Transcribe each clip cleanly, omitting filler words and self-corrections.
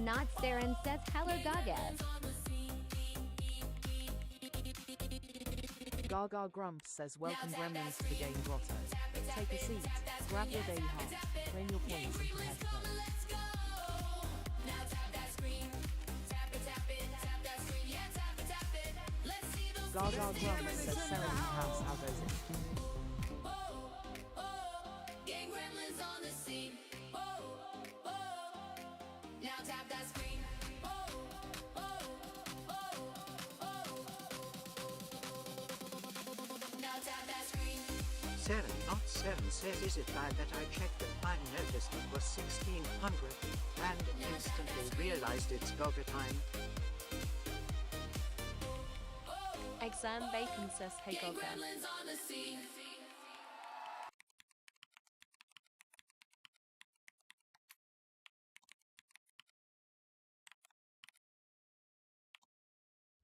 Not Saren says hello Gaga. Gaga Grumps says welcome gremlins to the game grotto. Take a seat, grab your daily heart, claim your points and prepare to play. Gaga Grumps says Sarah in the house, how goes it? Gang gremlins on the scene. Now tap that screen. Now tap that screen. Saren, not Saren, says, is it bad that I checked and I noticed it was 1600 and instantly realized it's Gaga time? Exam Bacon says hey Gang Gaga. gremlins on the scene.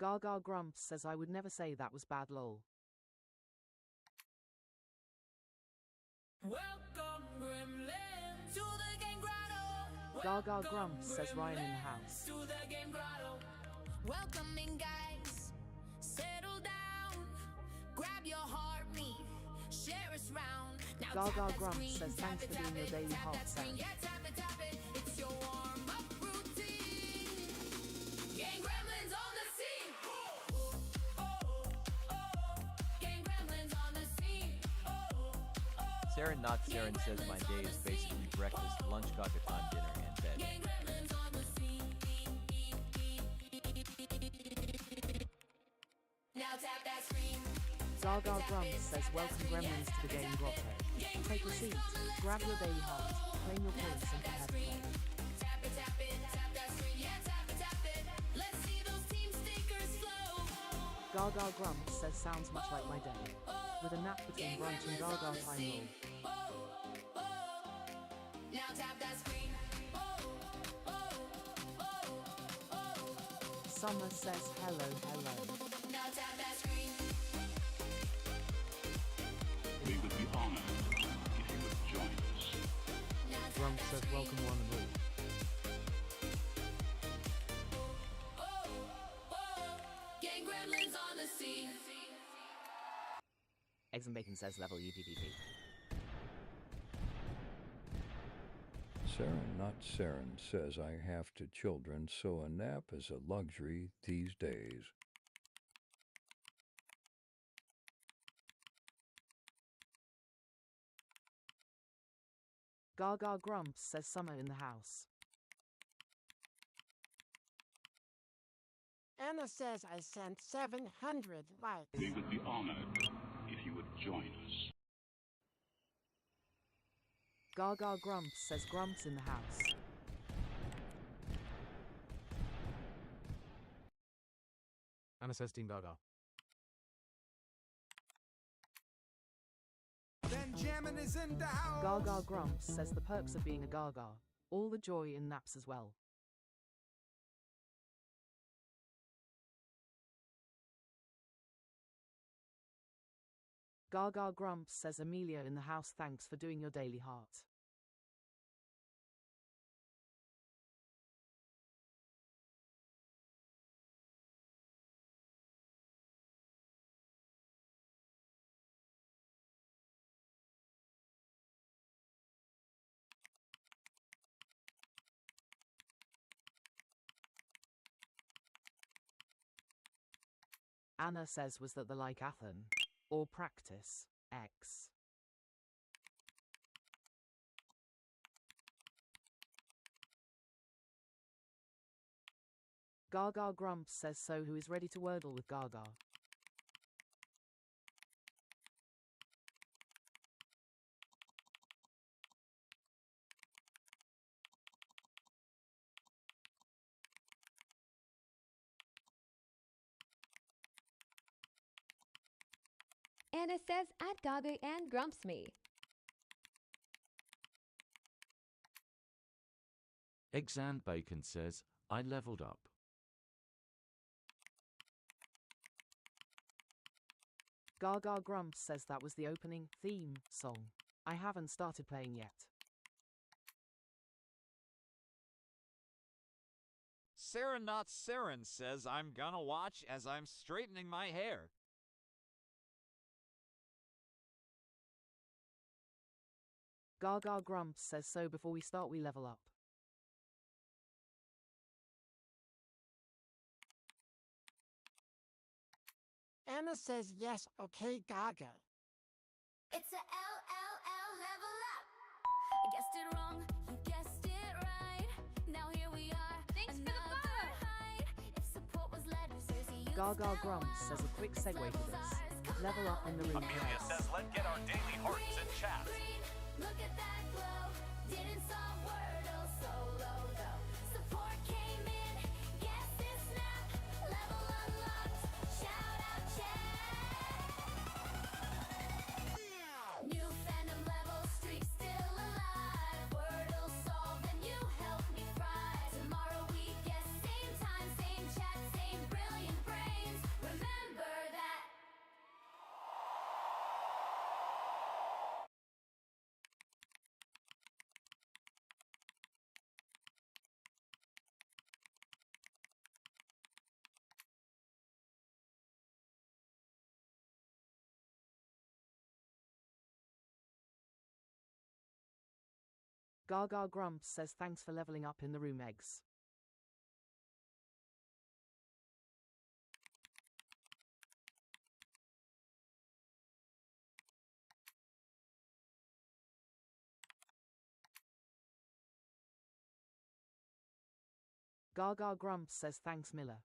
Gaga Grumps says I would never say that was bad lol. Welcome gremlins to the game grotto. Gaga Grumps says Ryan in the house. To the game grotto. Welcome in, guys. Settle down. Grab your heartbeat. Share us round. Now Gaga tap that Grumps screen, says tap thanks it, for tap doing your it, daily tap heart that screen. sound. Yeah, tap it. It's your warm-up routine. Gang gremlins on the scene. Gang gremlins on the scene. Saren, not Saren says my day is basically breakfast, lunch, Gaga time, dinner, and bed. Gang gremlins on the scene. Now tap that screen. Gaga Grumps says welcome gremlins to the game grotto. Take a seat, grab your daily heart, claim your points and prepare to play. Tap it, tap that screen. Yeah, tap it. Let's see those team stickers flow. Gaga Grumps says sounds much like my day, with a nap between brunch and Gaga time roll. Now tap that screen. Summer says hello. Now tap that screen. We would be honored if you would join us. Now tap Grumps that says screen. welcome one and all. Gang gremlins on the scene. Eggs and Bacon says level EPPP. Saren, not Saren, says I have to children, so a nap is a luxury these days. Gaga Grumps says Summer in the house. Anna says I sent 700 likes. We would be honored if you would join us. Gaga Grumps says Grumps in the house. Anna says Team Gaga. Benjamin is in the house. Gaga Grumps says the perks of being a Gaga. All the joy in naps as well. Gaga Grumps says Amelia in the house, thanks for doing your daily heart. Anna says was that the like Athen? Or practice, X. Gaga Grumps says so who is ready to Wordle with Gaga. Anna says at Gaga and Grumps me. Eggs and Bacon says, I leveled up. Gaga Grumps says that was the opening theme song. I haven't started playing yet. Sarah Not Saren says I'm gonna watch as I'm straightening my hair. Gaga Grumps says so before we start we level up. Anna says yes, okay, Gaga. It's a LLL level up. I guessed it wrong, you guessed it right. Now here we are. Thanks for the follow. If support was letters, Gaga Grumps says a quick segue to this. Level up in the room. Amelia says let's get our daily hearts in chat. Look at that glow. Didn't solve Wordle solo though. Support came in. Guess this snap. Level unlocked. Shout out chat. New fandom level streak still alive. Wordle solved and you helped me fry. Tomorrow we guess same time, same chat, same brilliant brains. Remember that. Gaga Grumps says thanks for leveling up in the room eggs. Gaga Grumps says thanks Miller.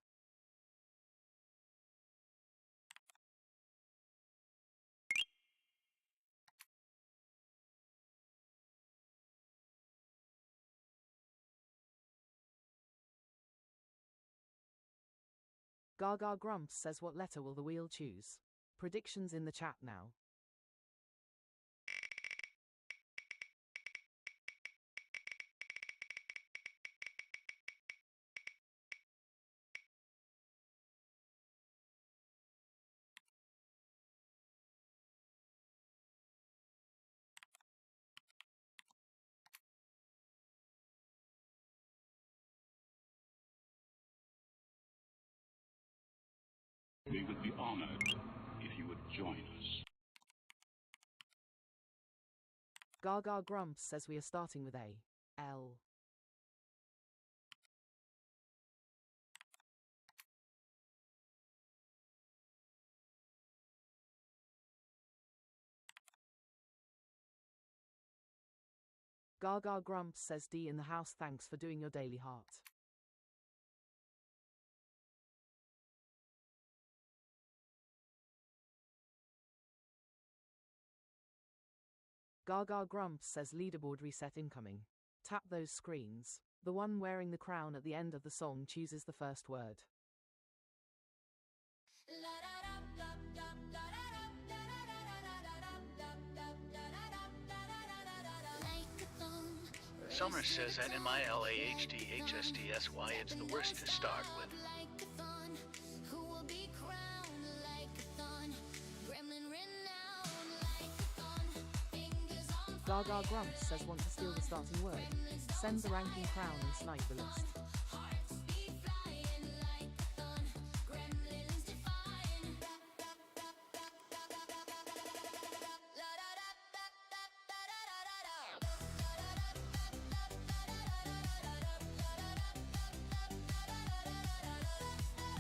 Gaga Grumps says what letter will the wheel choose? Predictions in the chat now. We would be honored if you would join us. Gaga Grumps says we are starting with A. L. Gaga Grumps says D in the house thanks for doing your daily heart. Gaga Grumps says leaderboard reset incoming. Tap those screens. The one wearing the crown at the end of the song chooses the first word. Summer says NMILAHDHSDSY it's the worst to start with. Gaga Grumps says want to steal the starting word. Send the ranking crown and snipe the list.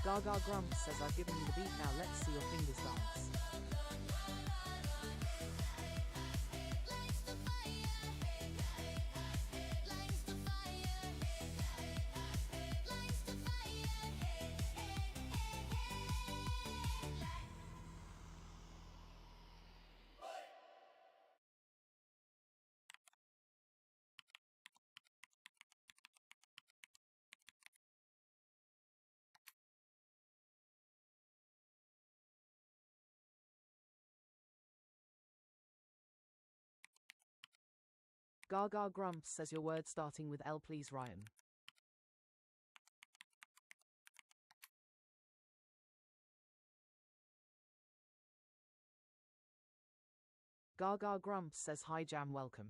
Gaga Grumps says I've given you the beat now let's see your fingers dance. Gaga Grumps says your word starting with L please Ryan. Gaga Grumps says hi Jam welcome.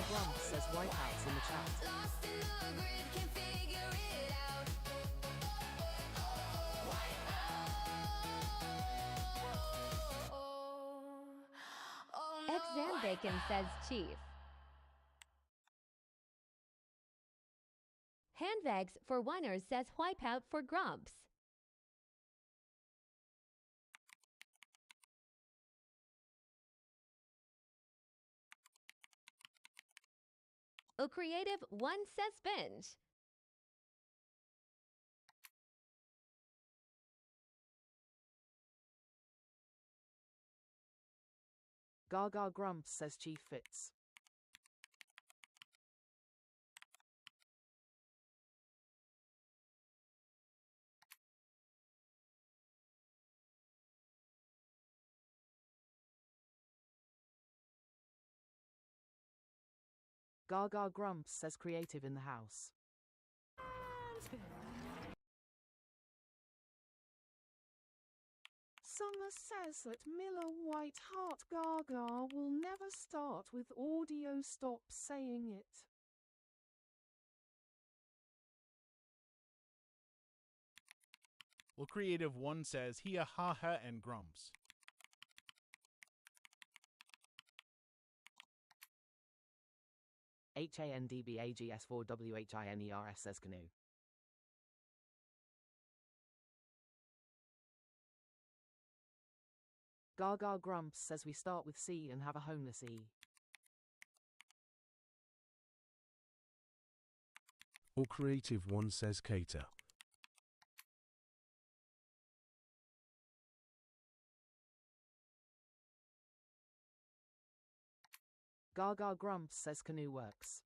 Grump says wipeouts in the chat. Lost in the grid, can't figure it out. Oh no. Exam Bacon says chief. Handbags for Whiners says wipeout for Grumps. A Creative One says binge. Gaga Grump says Chief Fits. Gaga Grump says creative in the house. Summer says that Miller White Heart Gaga will never start with audio. Stop saying it. Well, Creative One says Hia Ha Ha and Grumps. HANDBAGS4WHINERS says Canoe. Gaga Grumps says we start with C and have a homeless E. Or Creative One says Cater. Gaga Grumps says Canoe works.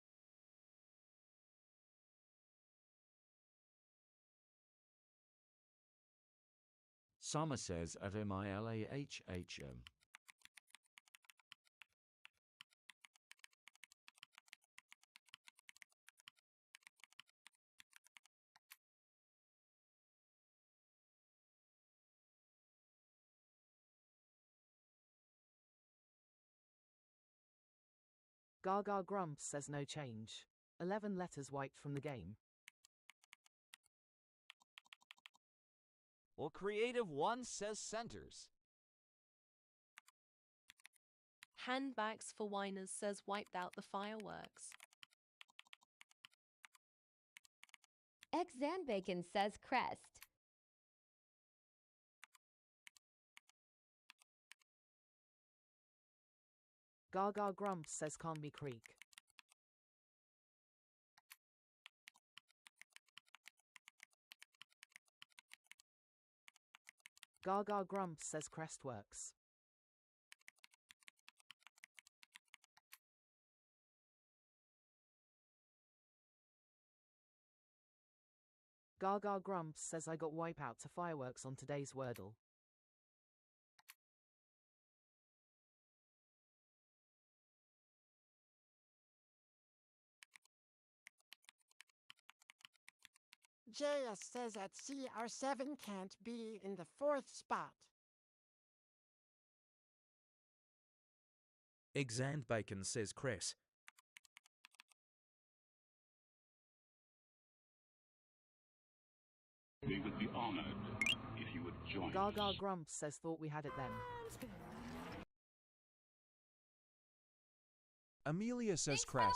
Summer says at MILAHHM. Gaga Grumps says no change. 11 letters wiped from the game. Well, Creative One says centers. Handbags for Whiners says wiped out the fireworks. Exam Bacon says crest. Gaga Grumps says Canby Creek. Gaga Grumps says Crestworks. Gaga Grumps says I got wipeout to fireworks on today's Wordle. JS says that CR7 can't be in the 4th spot. Exam Bacon says Cress. We would be honored if you would join Gaga us. Grumps says thought we had it then. Amelia says Cress.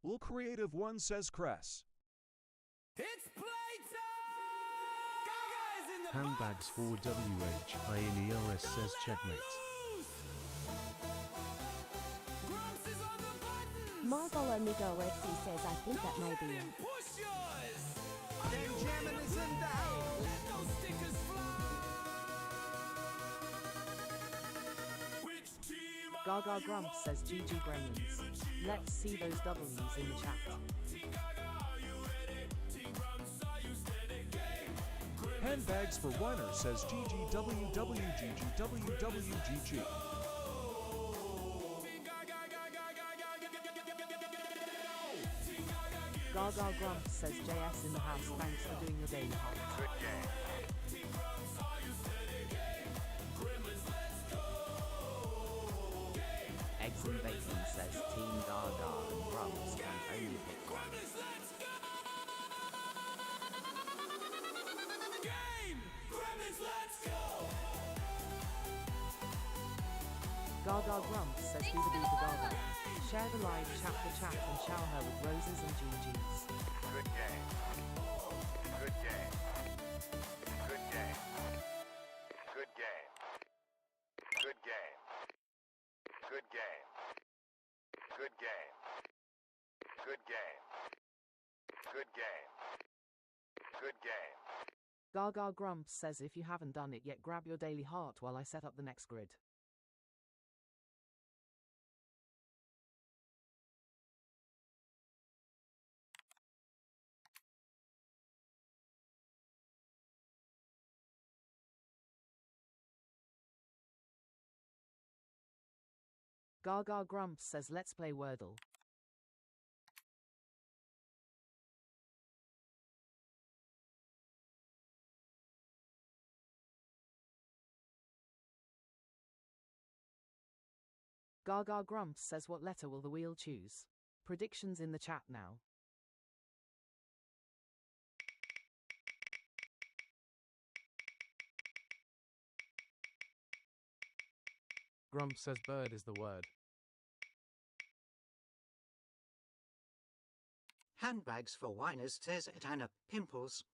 Well, Creative One says Cress. It's playtime! Handbags for WHINERS says checkmate. Marvel Amigo Rexy says I think that may be it. Benjamin is in the house. Let those stickers fly. Gaga Grumps says GG Gremlins. Let's see those W's in the chat. Handbags for Whiners says GGWWGGWWGG. Gaga Grumps says JS in the house. Thanks for doing your daily hard. Good game. Bacon says Team Gaga and Grumps can only pick one. Game! Gremlins, let's go! Gaga Grumps says Boo the Gaga. Share the live chat and shower her with roses and GGs. Good game. Good game. Good game. Good game. Good game. Good game. Good game. Good game. Good game. Good game. Gaga Grumps says if you haven't done it yet, grab your daily heart while I set up the next grid. Gaga Grumps says let's play Wordle. Gaga Grumps says what letter will the wheel choose? Predictions in the chat now. Grumps says bird is the word. Handbags for whiners says it Anna Pimples.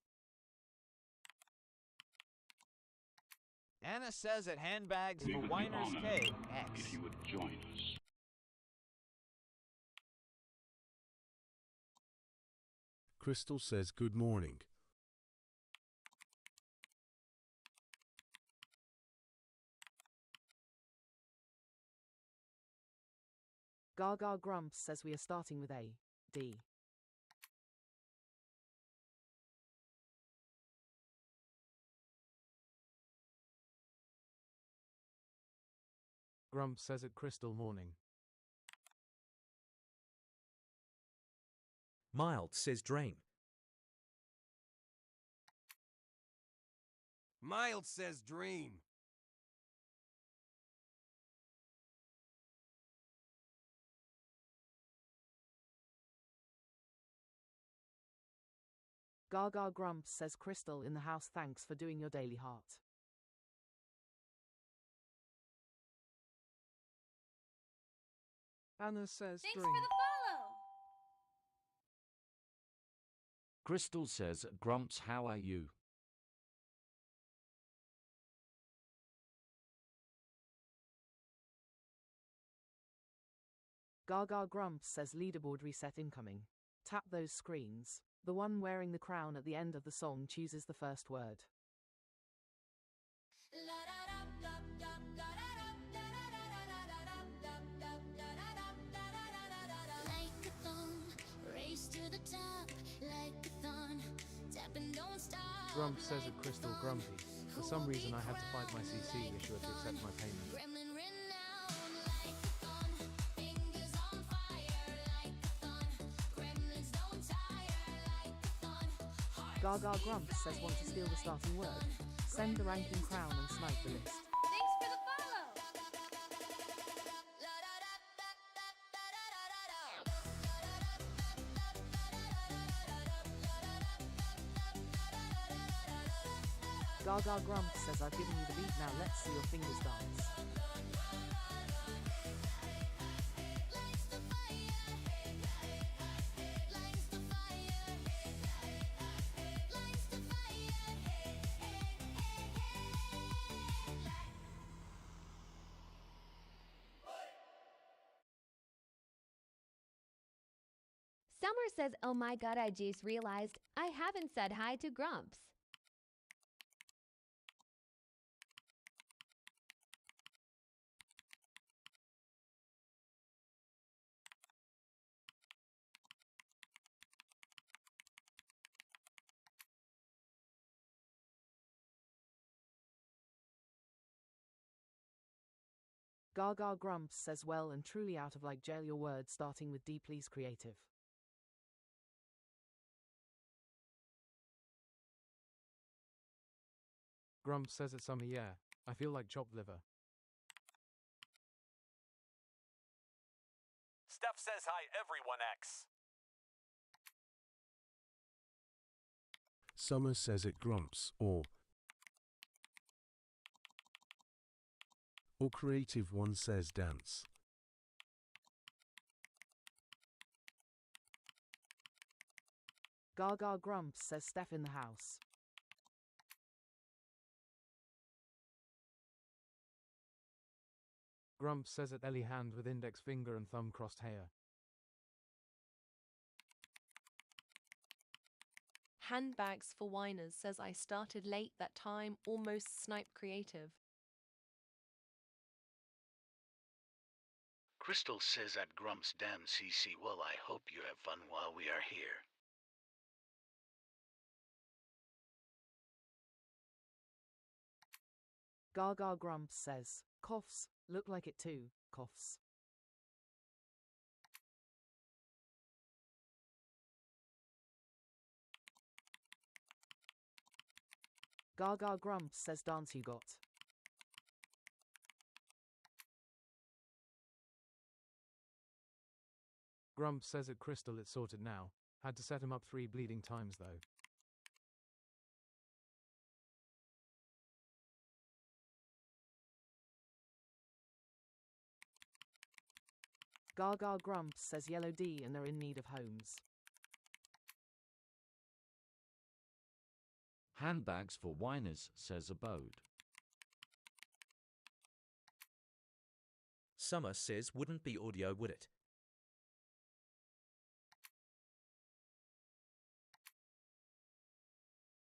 Anna says at Handbags We for would be Whiners honored K, if X. you would join us. Crystal says good morning. Gaga Grumps says we are starting with A, D. Grumps says at crystal morning. Mild says drain. Mild says dream. Gaga Grumps says Crystal in the house, thanks for doing your daily heart. Anna says Thanks string. for the follow! Crystal says, Grumps, how are you? Gaga Grumps says leaderboard reset incoming. Tap those screens. The one wearing the crown at the end of the song chooses the first word. Like a thong, race to the top, like a thon, tap and don't stop. Grumps says at crystal grumpy. For some reason I had to fight my CC issuer to accept my payment. Gremlin renown, like a thon, fingers on fire, like a thon. Gremlins don't tire, like a thon. Gaga Grumps says want to steal the starting word. Send the ranking crown and snipe the list. Thanks for the follow! Gaga Grumps says I've given you the beat, now let's see your fingers dance. Summer says, oh my god, I just realized I haven't said hi to Grumps. Gaga Grumps says well and truly out of like jail your word starting with D, please creative. Grumps says at summer, yeah. I feel like chopped liver. Steph says hi, everyone X. Summer says it grumps, or Creative One says dance. Gaga grumps, says Steph in the house. Grumps says at Ellie hand with index finger and thumb crossed hair. Handbags for whiners says I started late that time, almost snipe creative. Crystal says at Grumps, damn CC, well I hope you have fun while we are here. Gaga grumps, says, coughs, look like it too, coughs. Gaga grumps, says dance you got. Grumps says at Crystal it's sorted now. Had to set him up 3 bleeding times though. Gaga grumps, says Yellow D and they're in need of homes. Handbags for whiners says Abode. Summer says wouldn't be audio, would it?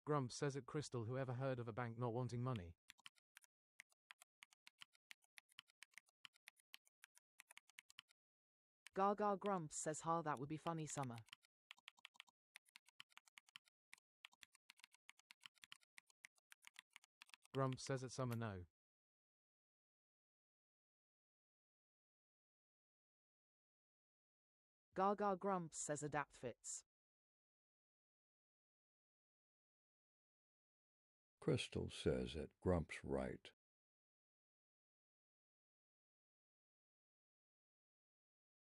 Grumps says at Crystal, whoever heard of a bank not wanting money? Gaga grumps, says ha, that would be funny Summer. Grumps says at Summer no. Gaga grumps, says adapt fits. Crystal says at Grumps right.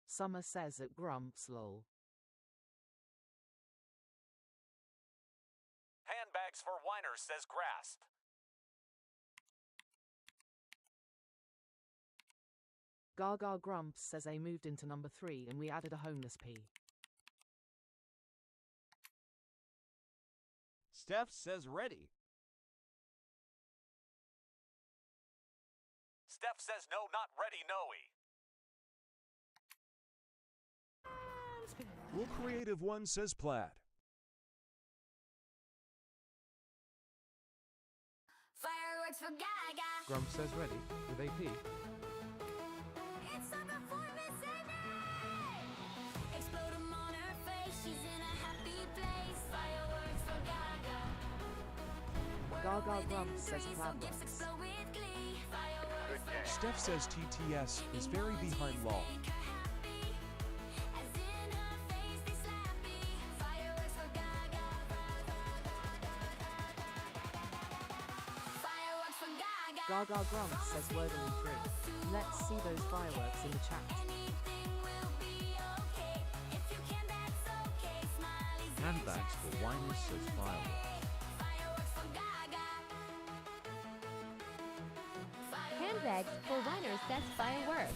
Summer says at grumps lol. Handbags for whiners says grasp. Gaga grumps says A moved into number 3 and we added a homeless P. Steph says ready. Steph says no, not ready, no-y. Will Creative One says plaid. Fireworks for Gaga. Grumps says ready, with AP. It's summer for Miss Amy. Explode 'em on her face. She's in a happy place. Fireworks for Gaga. Gaga grumps says cloud Gifts works. explode with glee. Fireworks for Steph says TTS is very behind law. as in her face they slappy. Fireworks for Gaga. Fireworks for Gaga. Gaga grumps says Wordle in 3. Let's see those fireworks in the chat. Anything will be okay. If you can, that's okay. Smiley's Handbags for whiners says fireworks. Fireworks for Gaga. Handbags for whiners says fireworks.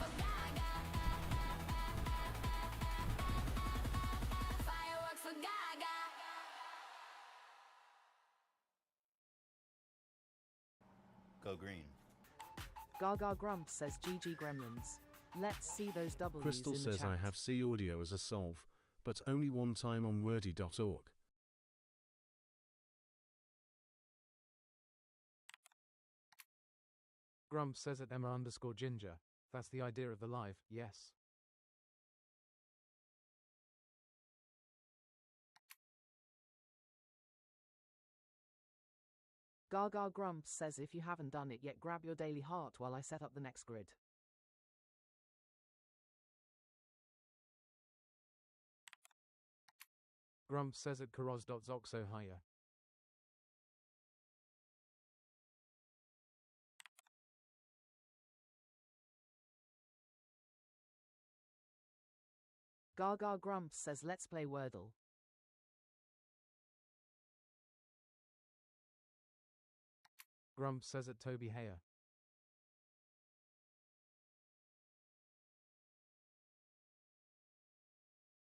Fireworks for Gaga. Go green. Gaga grumps says GG gremlins. Let's see those W's Crystal in the says chat. I have C audio as a solve, but only one time on wordy.org. Grumps says at Emma_Ginger. That's the idea of the live, yes. Gaga grumps says if you haven't done it yet, grab your daily heart while I set up the next grid. Grumps says at Karoz.Zoxo higher. Gaga Grumps says let's play Wordle. Grumps says it Toby Hayer.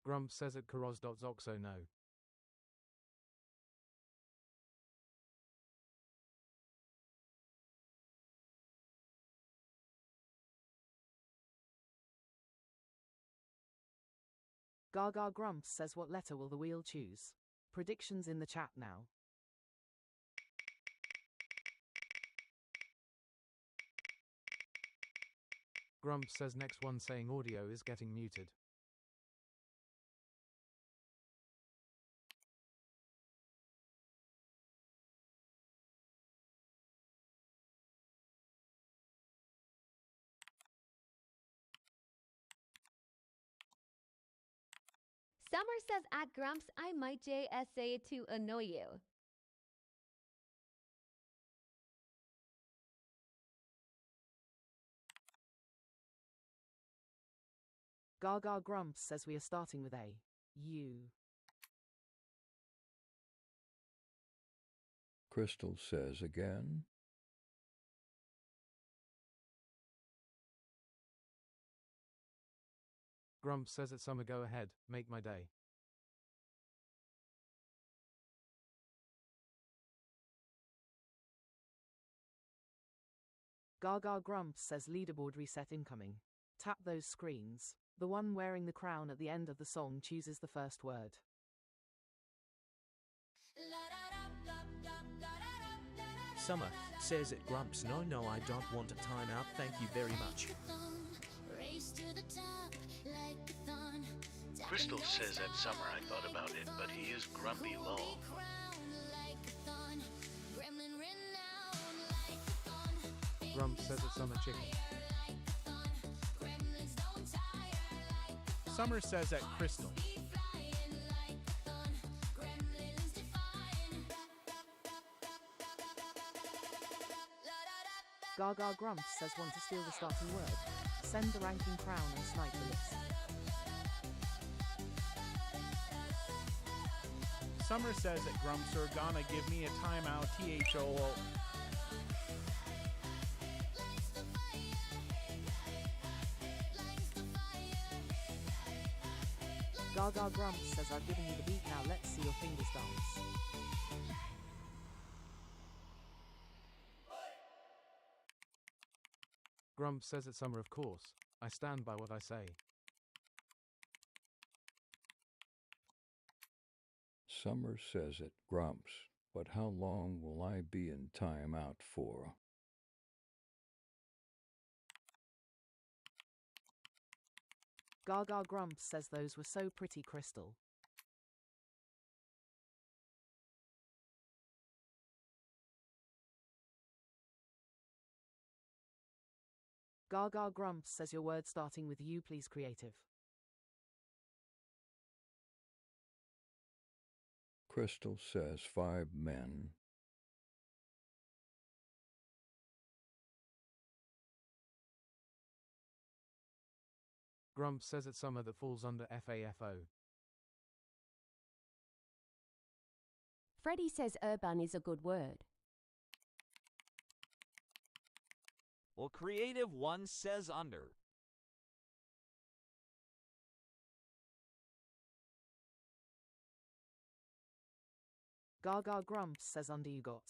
Grumps says it Karos.Zoxo no. Gaga Grumps says what letter will the wheel choose? Predictions in the chat now. Grumps says next one saying audio is getting muted. Summer says at Grumps, I might JSA to annoy you. Gaga Grumps says we are starting with A. U. Crystal says again. Grumps says it Summer go ahead, make my day. Gaga Grumps says leaderboard reset incoming. Tap those screens. The one wearing the crown at the end of the song chooses the first word. Summer says it Grumps. No, I don't want a timeout. Thank you very much. Crystal says that Summer I thought about it, but he is grumpy lol. Grumps says it Summer chicken. Summer says at Crystal. Gaga Grumps says want to steal the starting word. Send the ranking crown and snipe the list. Summer says that Grumps are gonna give me a timeout, THOO. Gaga Grumps says I've given you the beat now, let's see your fingers dance. Grumps says it Summer of course. I stand by what I say. Summer says it Grumps, but how long will I be in timeout for? Gaga Grumps says those were so pretty, Crystal. Gaga Grumps says your word starting with U, please, creative. Crystal says 5 men. Grumps says it's Summer that falls under FAFO. Freddie says urban is a good word. Well, Creative One says under. Gaga Grumps says under you got.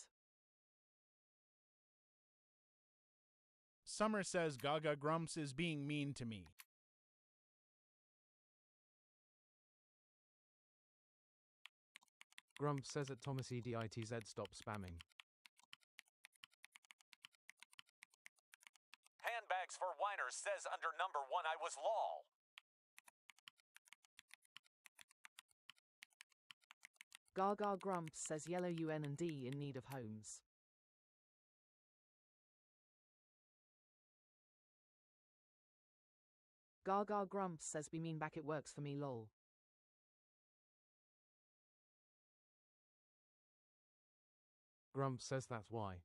Summer says Gaga Grumps is being mean to me. Grumps says it Thomas EDITZ stop spamming. Handbags for Whiners says under number 1 I was lol. Gaga Grumps says yellow UN and D in need of homes. Gaga Grumps says be mean back, it works for me lol. Grumps says that's why.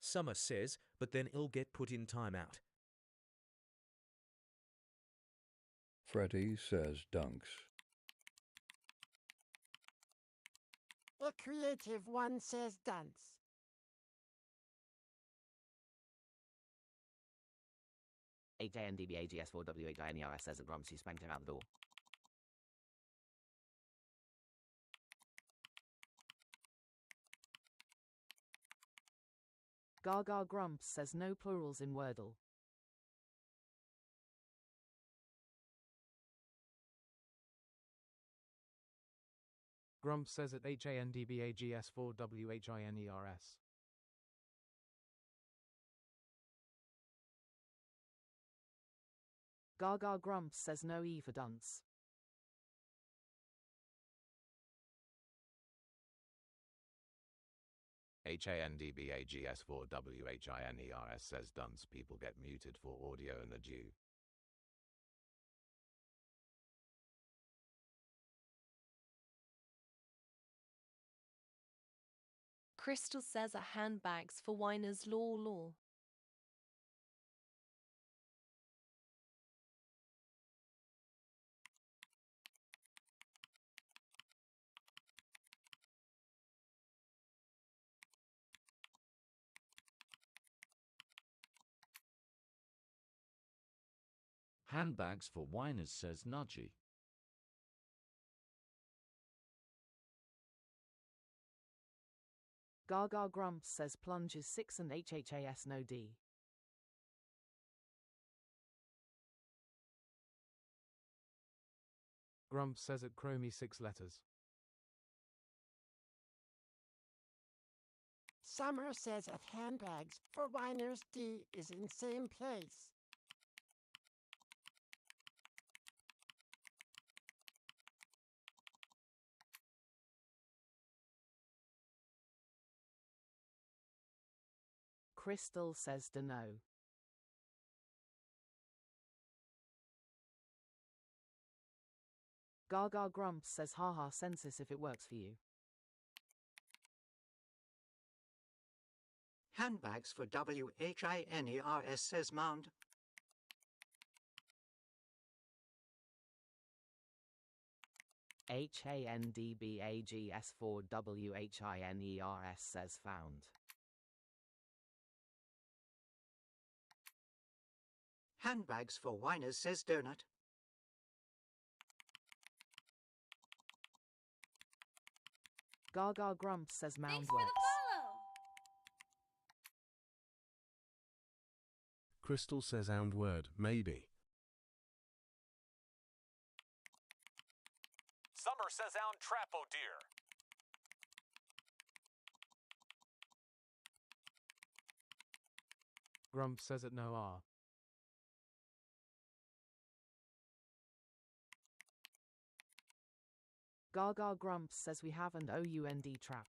Summer says, but then it'll get put in timeout. Freddie says dunks. A creative one says dance. HANDBAGS4WHINERS says that Grumpsy spanked him out the door. Gaga Grumps says no plurals in Wordle. Grumps says at HANDBAGS4WHINERS. Gaga Grumps says no E for dunce. HANDBAGS4WHINERS says dunce people get muted for audio and the due. Crystal says at handbags for whiners law. Handbags for whiners says nudgy. Gaga Grumps says plunge is 6 and HHAS no D. Grumps says at Chromie 6 letters. Summer says at handbags for whiners D is in same place. Crystal says dunno. Gaga Grumps says haha census if it works for you. Handbags for WHINERS says mound. HANDBAGS4WHINERS says found. Handbags for whiners says donut. Gaga Grumps says mound Thanks for works. the follow. Crystal says ound word, maybe. Summer says ound trap, oh dear. Grumps says at no R. Gaga Grumps says we have an OUND trap.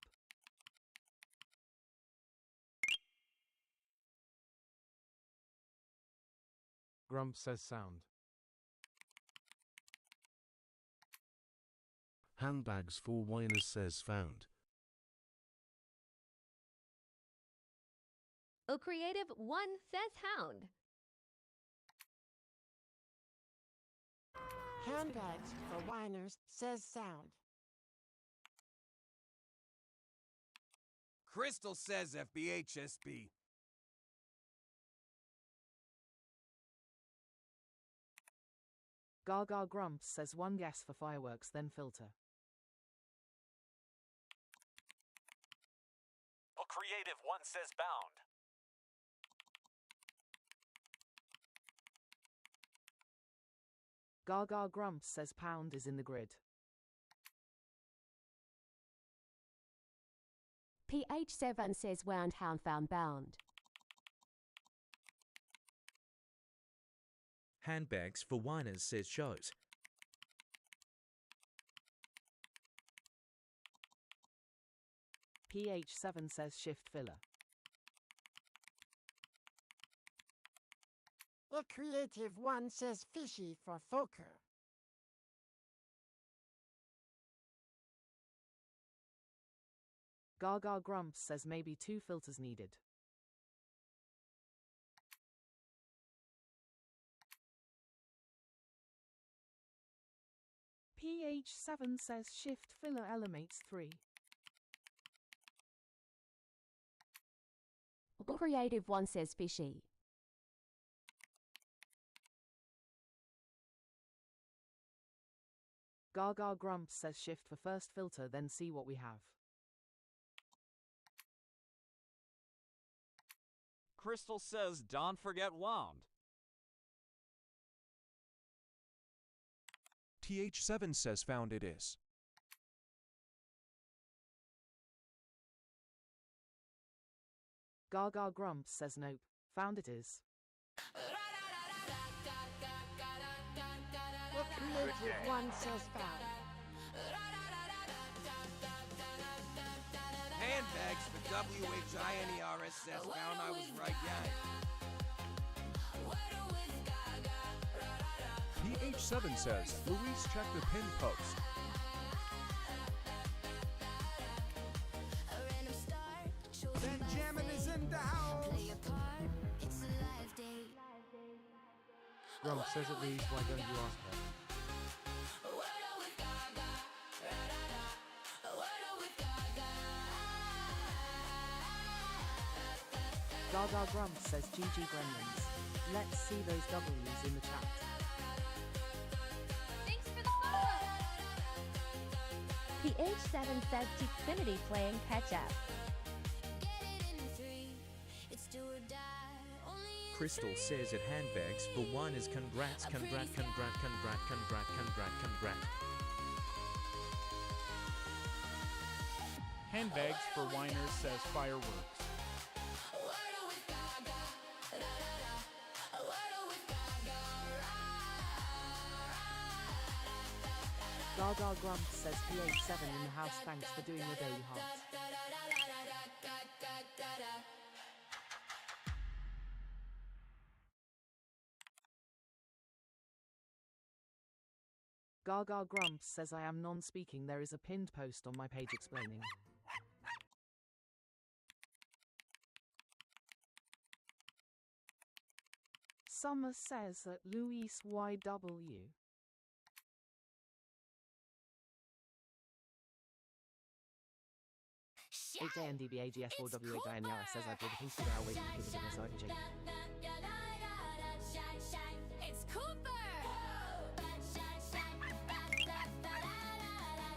Grumps says sound. Handbags for whiners says found. A creative one says hound. Handbags for whiners says sound. Crystal says FBHSB. Gaga Grumps says one guess for fireworks then filter. A creative one says bound. Gaga Grumps says pound is in the grid. PH7 says wound hound found bound. Handbags for whiners says shows. PH7 says shift filler. A creative one says fishy for Foker. Gaga Grumps says maybe 2 filters needed. PH7 says shift filler elevates 3. Creative One says fishy. Gaga Grumps says shift for first filter, then see what we have. Crystal says don't forget wound. TH7 says found it is. Gaga Grumps says nope, found it is. Creative One says found. Handbags for WHINERS says found. I was right, yeah. PH7 says Louise check the pinned post. Benjamin is in the house. Grumps says at least, why don't you ask her? Gaga Grumps says GG Gremlins. Let's see those W's in the chat. Thanks for the follow. PH7 says Xfinity playing catch up. Crystal says at handbags for whiners congrats. Handbags for whiners says fireworks. Gaga Grumps says PH7 in the house, thanks for doing the daily heart. Gaga Grumps says I am non-speaking. There is a pinned post on my page explaining. Summer says that Luis YW. HANDBAGS4WHINERS says I did a piece of our waiting for the SRG. It's Cooper.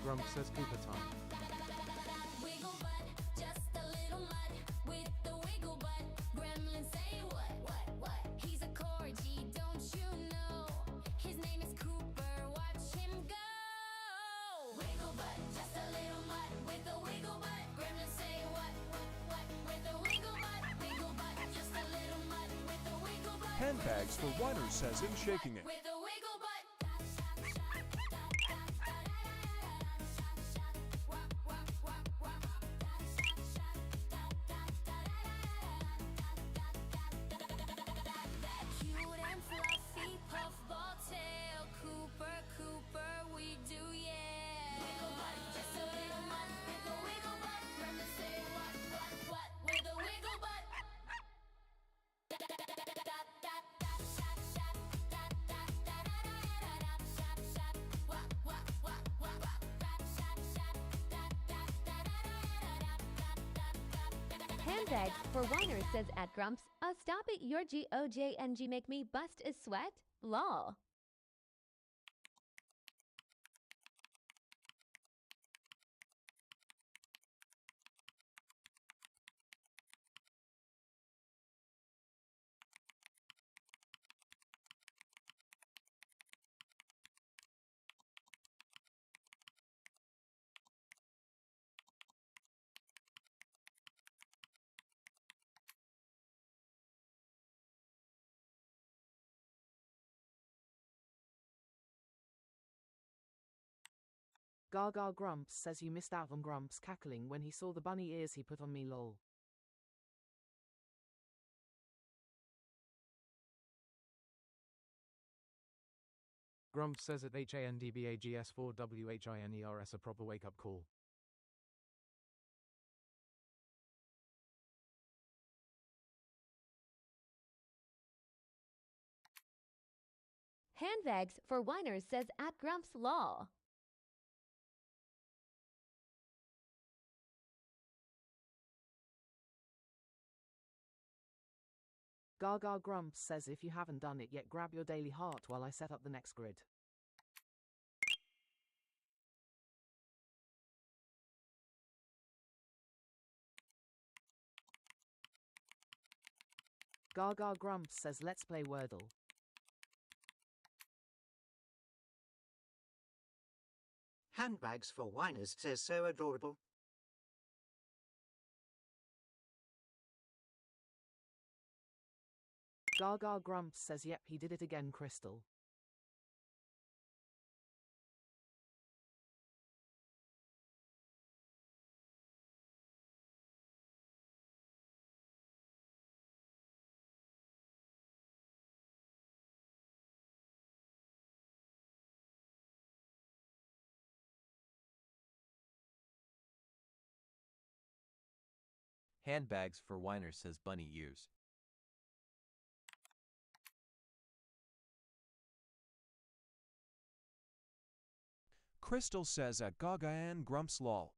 Grumps says Cooper time. Wiggle butt, just a little mud with the wiggle butt. Gremlin say what? He's a corgi, don't you know? His name is Cooper, watch him go. Wiggle butt, just a little mud with the wiggle butt. Gremlin say what? With the wiggle butt, just a little mud with the wiggle butt. Handbags for whiners says in shaking it. With the wiggle butt. Cute and fluffy puffball tail, Cooper, we do, yeah. Wiggle butt, just a little mud with the wiggle butt. Grandma say what with the wiggle butt. Handbags for whiners says at Grumps, stop it, your GOJNG make me bust a sweat? Lol. Gaga Grumps says you missed out on Grumps cackling when he saw the bunny ears he put on me, lol. Grumps says at HANDBAGS4WHINERS a proper wake-up call. Handbags for whiners says at Grumps lol. Gaga Grumps says if you haven't done it yet, grab your daily heart while I set up the next grid. Gaga Grumps says let's play Wordle. Handbags for whiners says so adorable. Gaga Grumps says yep, he did it again, Crystal. Handbags for whiners says bunny ears. Crystal says at Gaga and Grumps lol.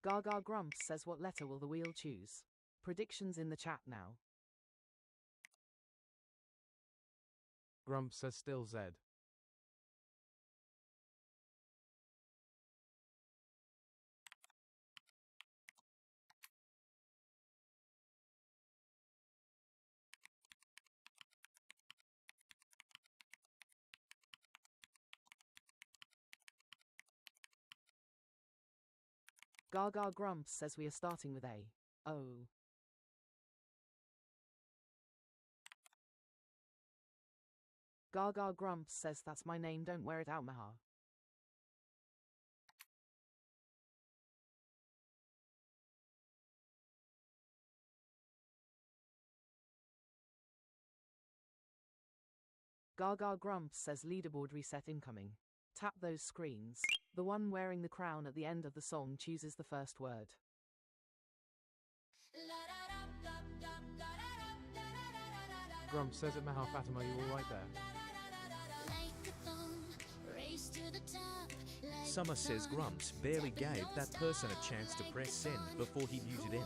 Gaga Grumps says what letter will the wheel choose? Predictions in the chat now. Grumps says still Z. Gaga Grumps says we are starting with A. Oh. Gaga Grumps says that's my name, don't wear it out, Maha. Gaga Grumps says leaderboard reset incoming. Tap those screens. The one wearing the crown at the end of the song chooses the first word. Grumps says at Mahal Fatima, are you alright there? Summer says Grumps barely gave that person a chance to press send before he muted in.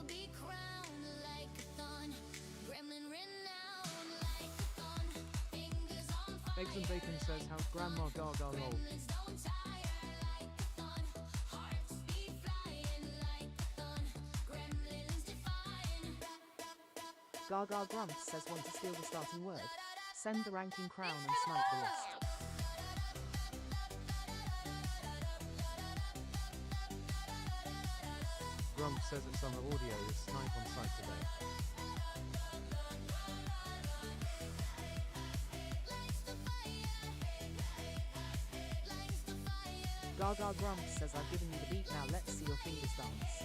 Eggs and Bacon says how's Grandma Gaga lol. Gaga Grumps says want to steal the starting word. Send the ranking crown and snipe the list. Grumps says that Summer Audio is snipe on site today. Gaga Grumps says I've given you the beat, now let's see your fingers dance.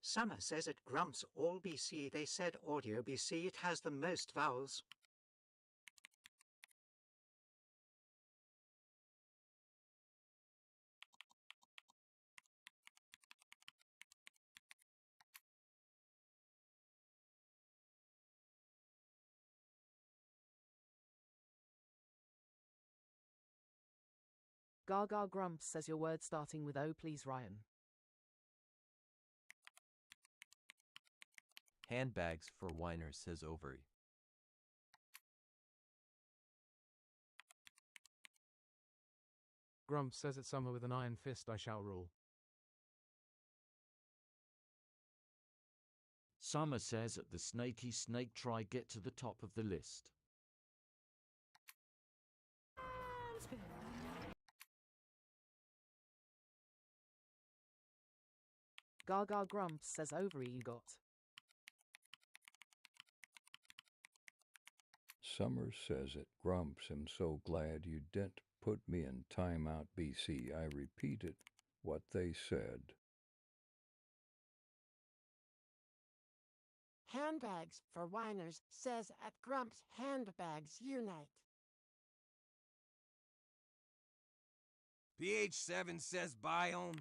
Summer says at Grumps all BC they said audio BC it has the most vowels. Gaga Grumps says your word starting with O please, Ryan. Handbags for whiners says ovary. Grumps says at Summer with an iron fist I shall rule. Summer says at the snaky snake try get to the top of the list. Gaga Grumps says ovary you got. Summer says it. Grumps, I'm so glad you didn't put me in timeout BC. I repeated what they said. Handbags for whiners says at Grumps handbags unite. PH7 says biome.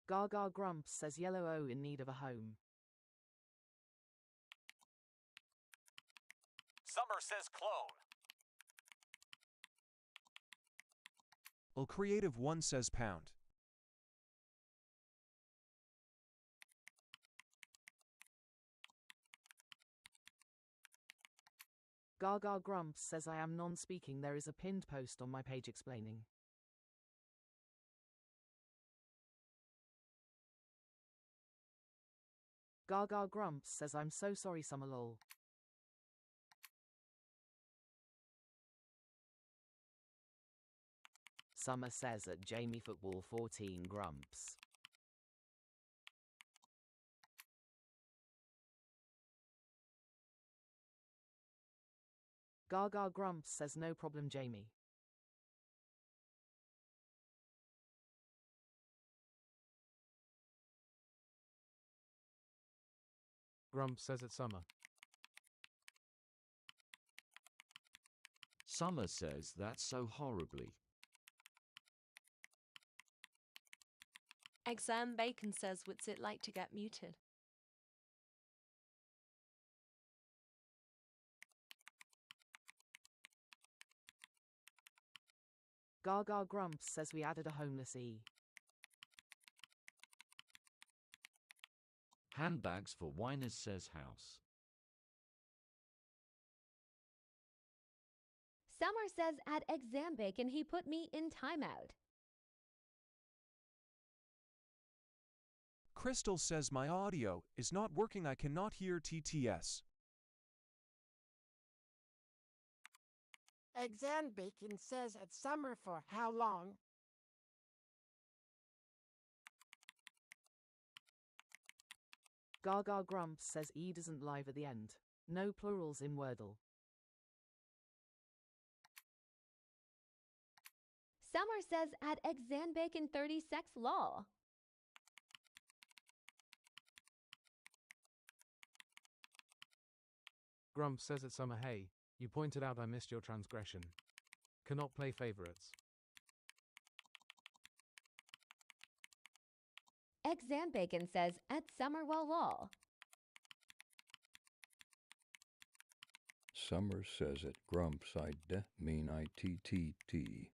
Gaga Grumps says Yellow O in need of a home. Summer says clone. Well, Creative One says pound. Gaga Grumps says I am non-speaking. There is a pinned post on my page explaining. Gaga Grumps says I'm so sorry Summer lol. Summer says at Jamie Football 14 Grumps. Gaga Grumps says no problem Jamie. Grumps says it's Summer. Summer says that so horribly. Exam Bacon says what's it like to get muted? Gaga Grumps says we added a homeless E. Handbags for Whiners says house. Summer says at Exam Bacon he put me in timeout. Crystal says my audio is not working. I cannot hear TTS. Exam Bacon says at Summer for how long? Gaga Grumps says E isn't live at the end. No plurals in Wordle. Summer says at Exam Bacon 30 sex lol. Grumps says it's Summer. Hey, you pointed out I missed your transgression. Cannot play favorites. Exam Bacon says at Summer well lol. Summer says it. Grumps, I mean ITTT.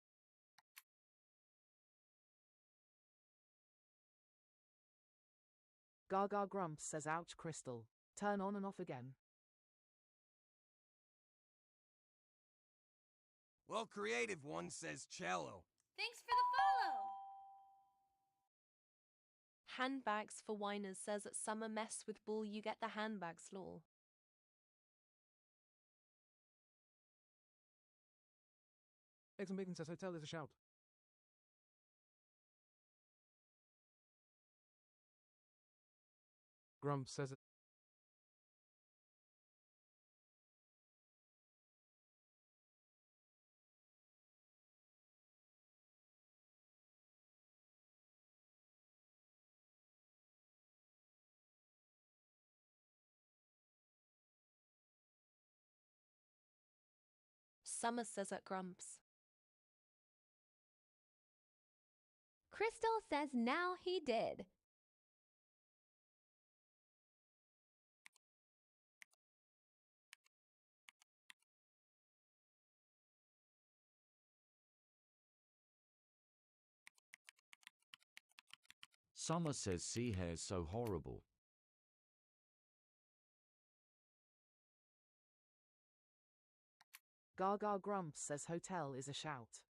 Gaga Grumps says ouch Crystal. Turn on and off again. Well, Creative One says cello. Thanks for the follow. Handbags for Whiners says at Summer mess with bull you get the handbags lol. Exam Bacon says hotel is a shout. Grumps says it. Summer says at Grumps. Crystal says now he did. Summer says sea hair's so horrible. Gaga Grumps says hotel is a shout.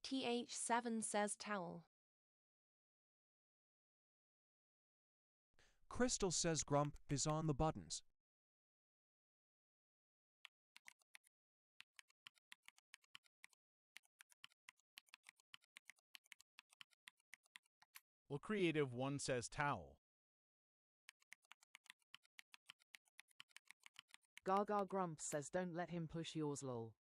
TH7 says towel. Crystal says Grump is on the buttons. Well, Creative One says towel. Gaga Grumps says don't let him push yours lol.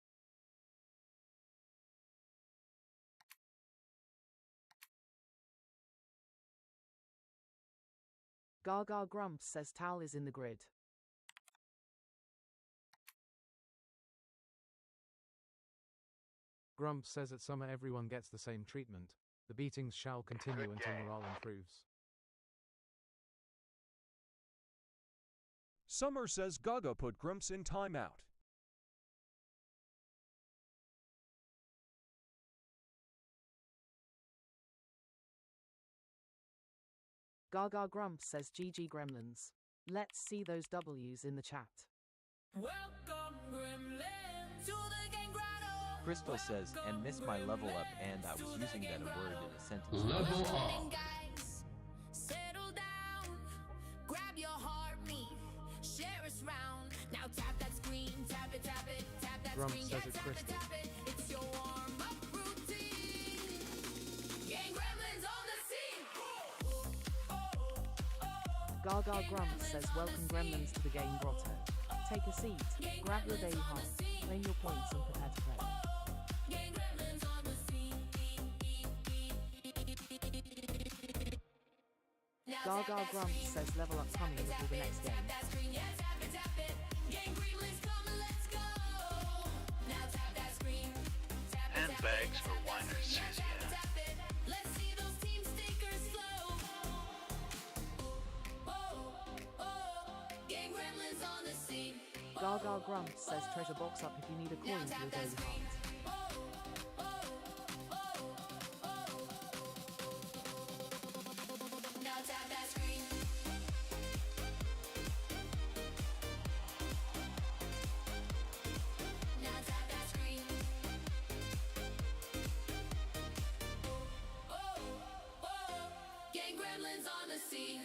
Gaga Grumps says towel is in the grid. Grumps says at summer everyone gets the same treatment. The beatings shall continue until morale improves. Summer says Gaga put Grumps in timeout. Gaga Grumps says GG Gremlins. Let's see those W's in the chat. Welcome, Gremlin, to the game grotto. Crystal says, and missed my level up and I was using that a word in a sentence. Level up. Guys, settle down. Grab your heartbeat. Share us round. Now tap that screen. Tap it, tap it, tap that Grumps screen. says Yeah, it's tap Crystal. it, tap it. It's your warm-up routine. Gang Gremlins on the scene. Gaga Grumps says welcome Gremlins to the game grotto. Take a seat, grab your daily heart, claim your points and prepare to play. Gang Gremlins on the scene. Now tap Gaga that Grumps screen. says level up coming before the next game. Tap that screen, yeah, tap it, tap it. Gang Gremlins coming, let's go. Now tap that screen. Tap it, And tap bags it, for tap that whiners, screen, yeah, says tap it, yeah. tap it. Let's see those team stickers flow. Gang Gremlins on the scene. Gaga Grumps says treasure box up if you need a coin for your daily heart. Now tap that screen. Now tap that screen. Gang Gremlins on the scene.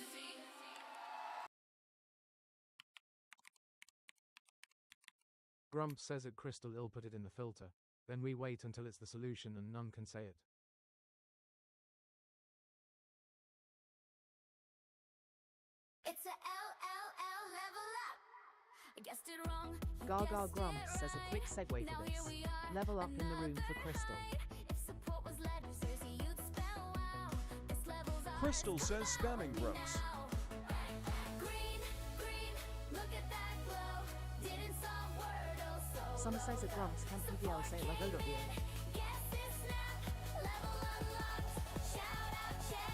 Grumps says at Crystal ill put it in the filter. Then we wait until it's the solution and none can say it. It's a LLL level up. I guessed it wrong. Gaga Grumps says a quick segue for this. Level up in the room for Crystal. If support was letters, there's a you'd spell wow. This level's up. Crystal says spamming Grumps. Green, green, look at that glow. Didn't solve Wordle, so Some says at Grumps can't PPL say it like Odo. guess it's snap. Level unlocked. Shout out chat.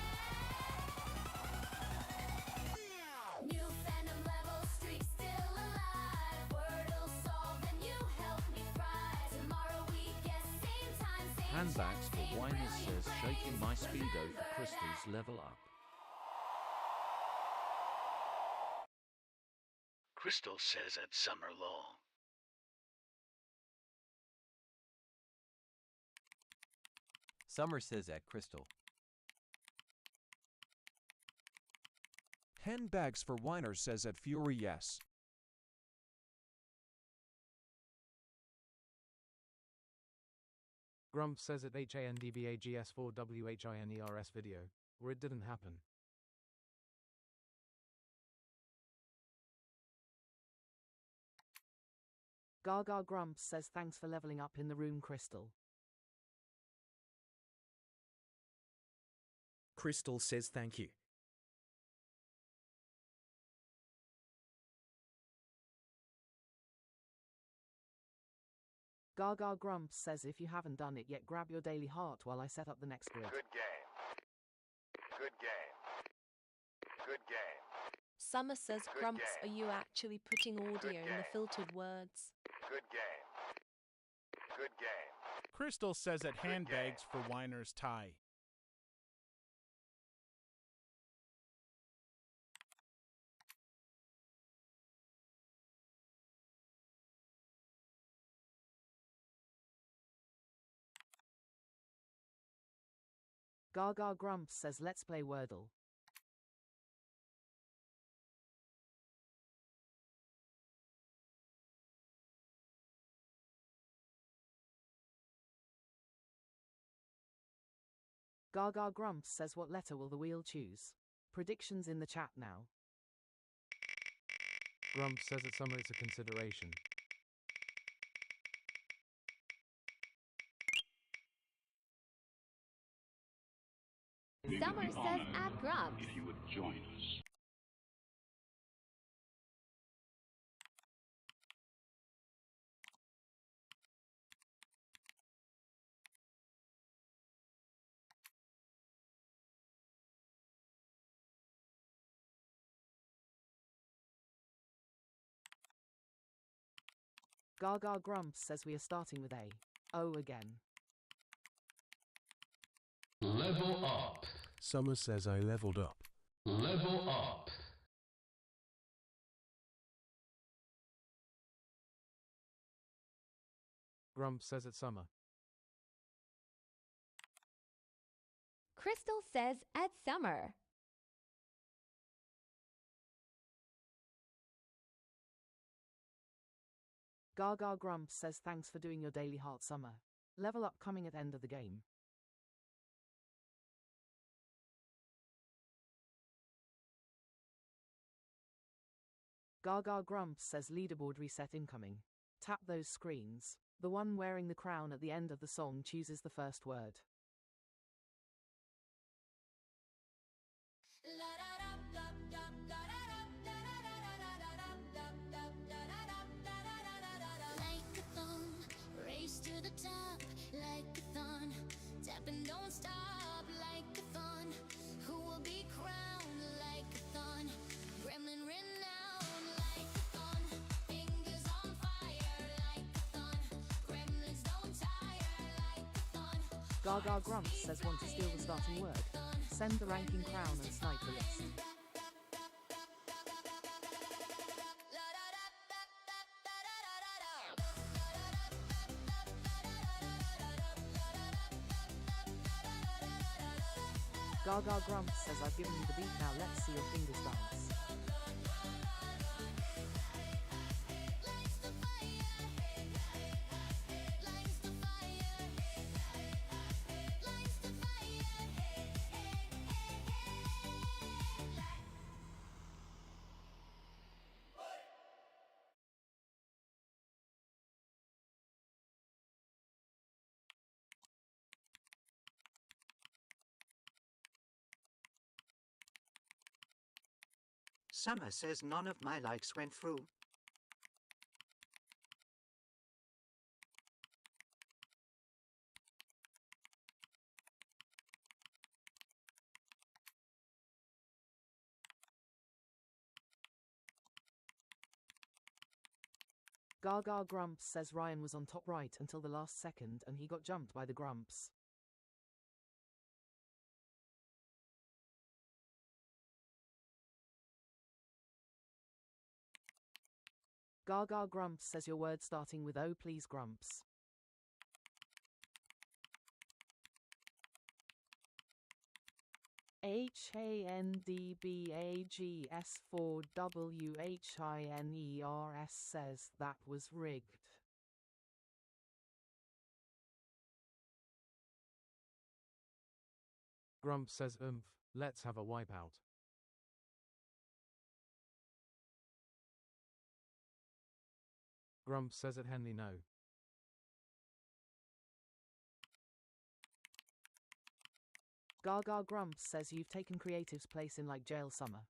New fandom level streak still alive. Wordle solved and you helped me fry. Tomorrow we guess same time, same Handbags chat, for same Whiners brilliant says shaking my brains. speedo for Remember Crystal's now. level up. Crystal says at summer law. Summer says at Crystal. Handbags for Whiners says at Fury yes. Grumps says at HANDBAGS4WHINERS video, or it didn't happen. Gaga Grumps says thanks for leveling up in the room Crystal. Crystal says thank you. Gaga Grumps says if you haven't done it yet grab your daily heart while I set up the next grid. Good game. Good game. Good game. Summer says, Good Grumps, game. are you actually putting audio in the game. filtered words? Good game. Good game. Crystal says at handbags for whiners tie. Gaga Grumps says let's play Wordle. Gaga Grumps says what letter will the wheel choose? Predictions in the chat now. Grumps says at summer it's a consideration. Summer says at Grumps. If you would join us. Gaga Grumps says we are starting with A. O again. Level up. Summer says I leveled up. Level up. Grumps says it's summer. Crystal says at summer. Gaga Grumps says thanks for doing your daily heart summer. Level up coming at end of the game. Gaga Grumps says leaderboard reset incoming. Tap those screens. The one wearing the crown at the end of the song chooses the first word. Like a thong, race to the top, like a thon. Tap and don't stop, like a thon. Who will be crowned like a thon? Gremlin renowned, like a thon. Fingers on fire, like a thon. Gremlins don't tire, like a thon. Gaga Grumps says want to steal the starting word. Send the ranking crown and snipe the list. Gaga Grumps says I've given you the beat, now let's see your fingers dance. Summer says none of my likes went through. Gaga Grumps says Ryan was on top right until the last second and he got jumped by the Grumps. Gaga Grumps says your word starting with O please Grumps. HANDBAGS4WHINERS says that was rigged. Grumps says let's have a wipeout. Grumps says at Henley no. Gaga Grumps says you've taken creative's place in like jail summer.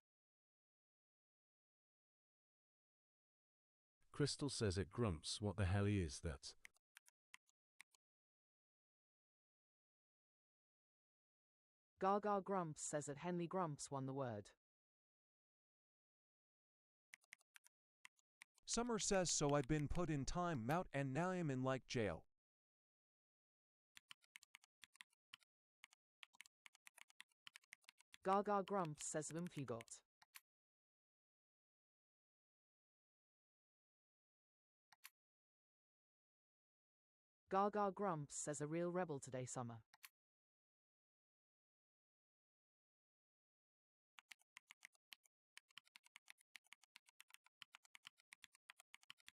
Crystal says it Grumps what the hell is that? Gaga Grumps says that Henley Grumps won the word. Summer says so I've been put in time out and now I'm in like jail. Gaga Grumps says you got. Gaga Grumps says a real rebel today summer.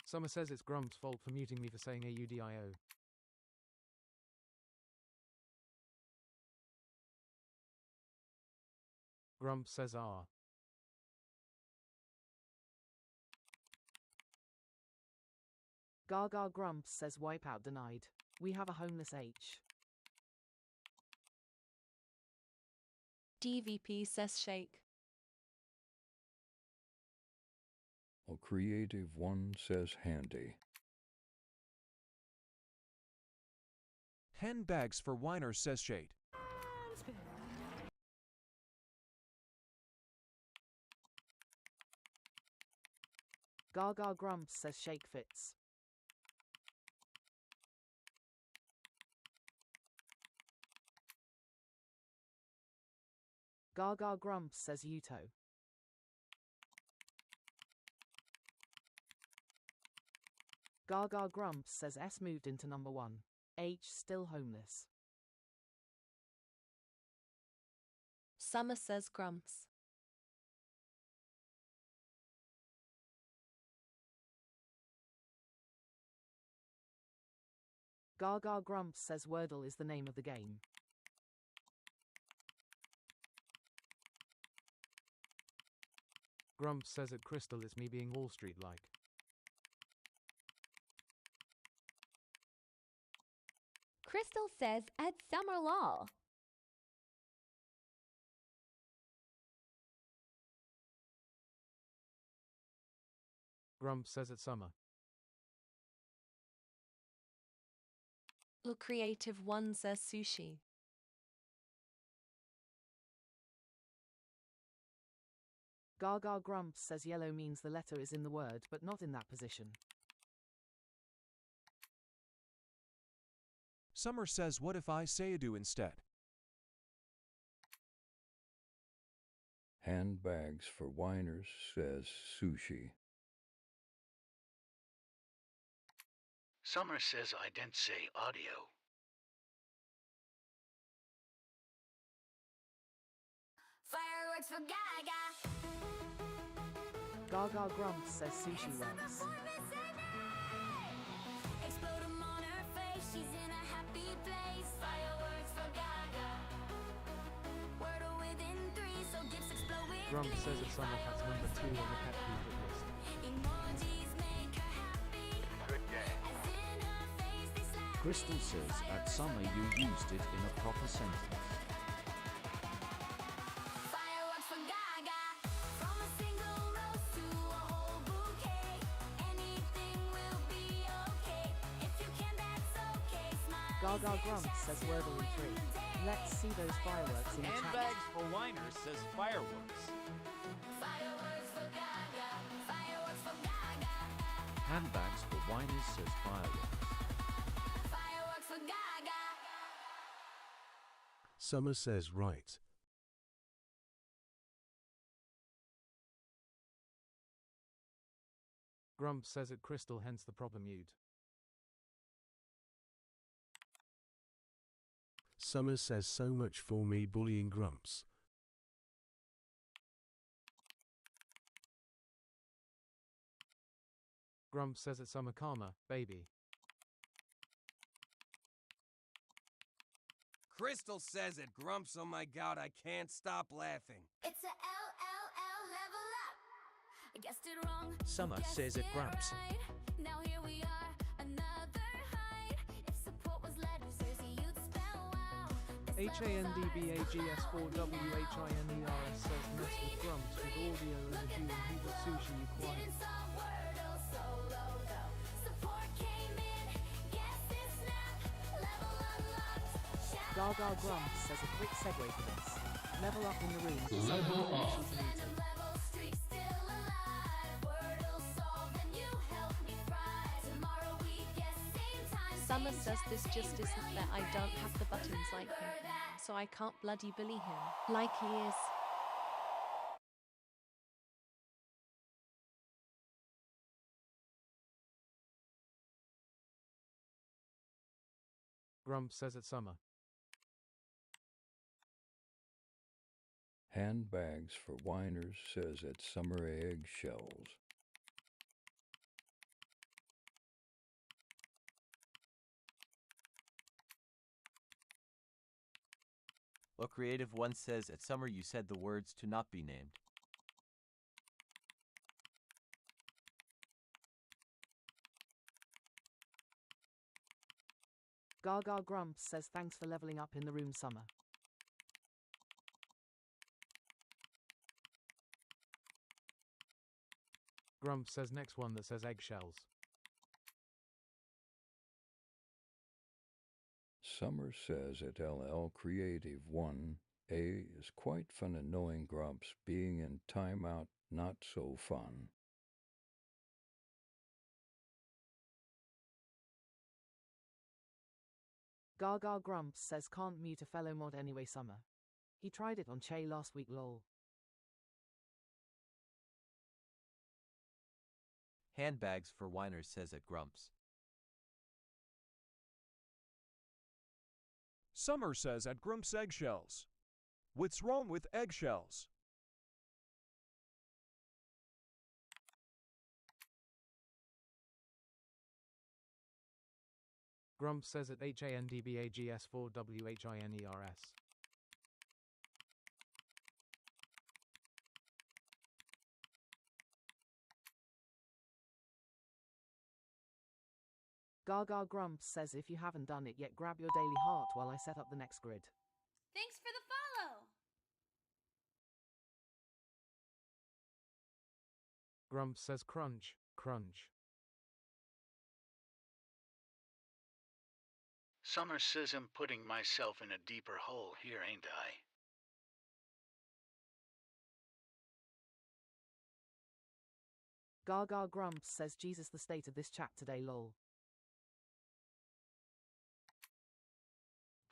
Summer says it's Grumps' fault for muting me for saying AUDIO. Grumps says R. Gaga Grumps says wipeout denied. We have a homeless H. DVP says shake. A creative one says handy. Handbags for Winer says shade. Gaga Grumps says shake fits. Gaga Grumps says Yuto. Gaga Grumps says S moved into number 1. H still homeless. Summer says Grumps. Gaga Grumps says Wordle is the name of the game. Grumps says at Crystal it's me being Wall Street like. Crystal says at Summer Law. Grumps says at Summer. Look Creative One says Sushi. Gaga Grumps says yellow means the letter is in the word but not in that position. Summer says what if I say do instead? Handbags for whiners says sushi. Summer says I didn't say audio. Fireworks for Gaga. Gaga Grumps says sushi rolls. Explode 'em on her face, she's in a happy place. Fireworks for Gaga. Wordle within 3, so gifts explode with Grumps says at Summer Cat's number 2 on the pet peeve list. emojis make her happy. Good game. As in her face they slap. Crystal says at Summer you used it in a proper sentence. Fireworks for Gaga. From a single rose to a whole bouquet. Anything will be okay. If you can, that's okay. Smile. Gaga Grumps says Wordle in 3. Let's see those fireworks in the chat. Handbags for whiners says fireworks. Fireworks for Gaga. Fireworks for Gaga. Handbags for whiners says fireworks. Fireworks for Gaga. Summer says right. Grumps says at Crystal hence the problem you'd. Summer says so much for me bullying Grumps. Grumps says at Summer Karma, baby. Crystal says it. Grumps, oh my god, I can't stop laughing. It's a LLL level up. I guessed it wrong. Summer guessed says at it Grumps. right. Now here we are, another height. If support was letters, you'd spell wow. This level's HANDBAGS4WHINERS says mess with Grumps with audio and a view and he got sushi you quiet. didn't solve Wordle solo though. Support came in, guess it snapped. Level unlocked. Gaga Grumps says a quick segue for this. Level up in the room. So she's muted. Level streak still alive. Wordle solved and you helped me fry. Tomorrow we guess same time. Summer same says chat, this just same isn't that I don't have the buttons like him, so I can't bloody bully him like he is. Grumps says at Summer. Handbags for whiners says at Summer eggshells. Well, Creative One says at Summer you said the words to not be named. Gaga Grumps says thanks for leveling up in the room, Summer. Grumps says next one that says eggshells. Summer says at LL Creative 1, A is quite fun and knowing Grumps being in timeout not so fun. Gaga Grumps says can't mute a fellow mod anyway, Summer. He tried it on Che last week, lol. Handbags for whiners, says it Grumps. Summer says at Grumps eggshells. What's wrong with eggshells? Grumps says at HANDBAGS4WHINERS. Gaga Grumps says if you haven't done it yet, grab your daily heart while I set up the next grid. Thanks for the follow! Grumps says crunch, crunch. Summer says I'm putting myself in a deeper hole here, ain't I? Gaga Grumps says Jesus the state of this chat today, lol.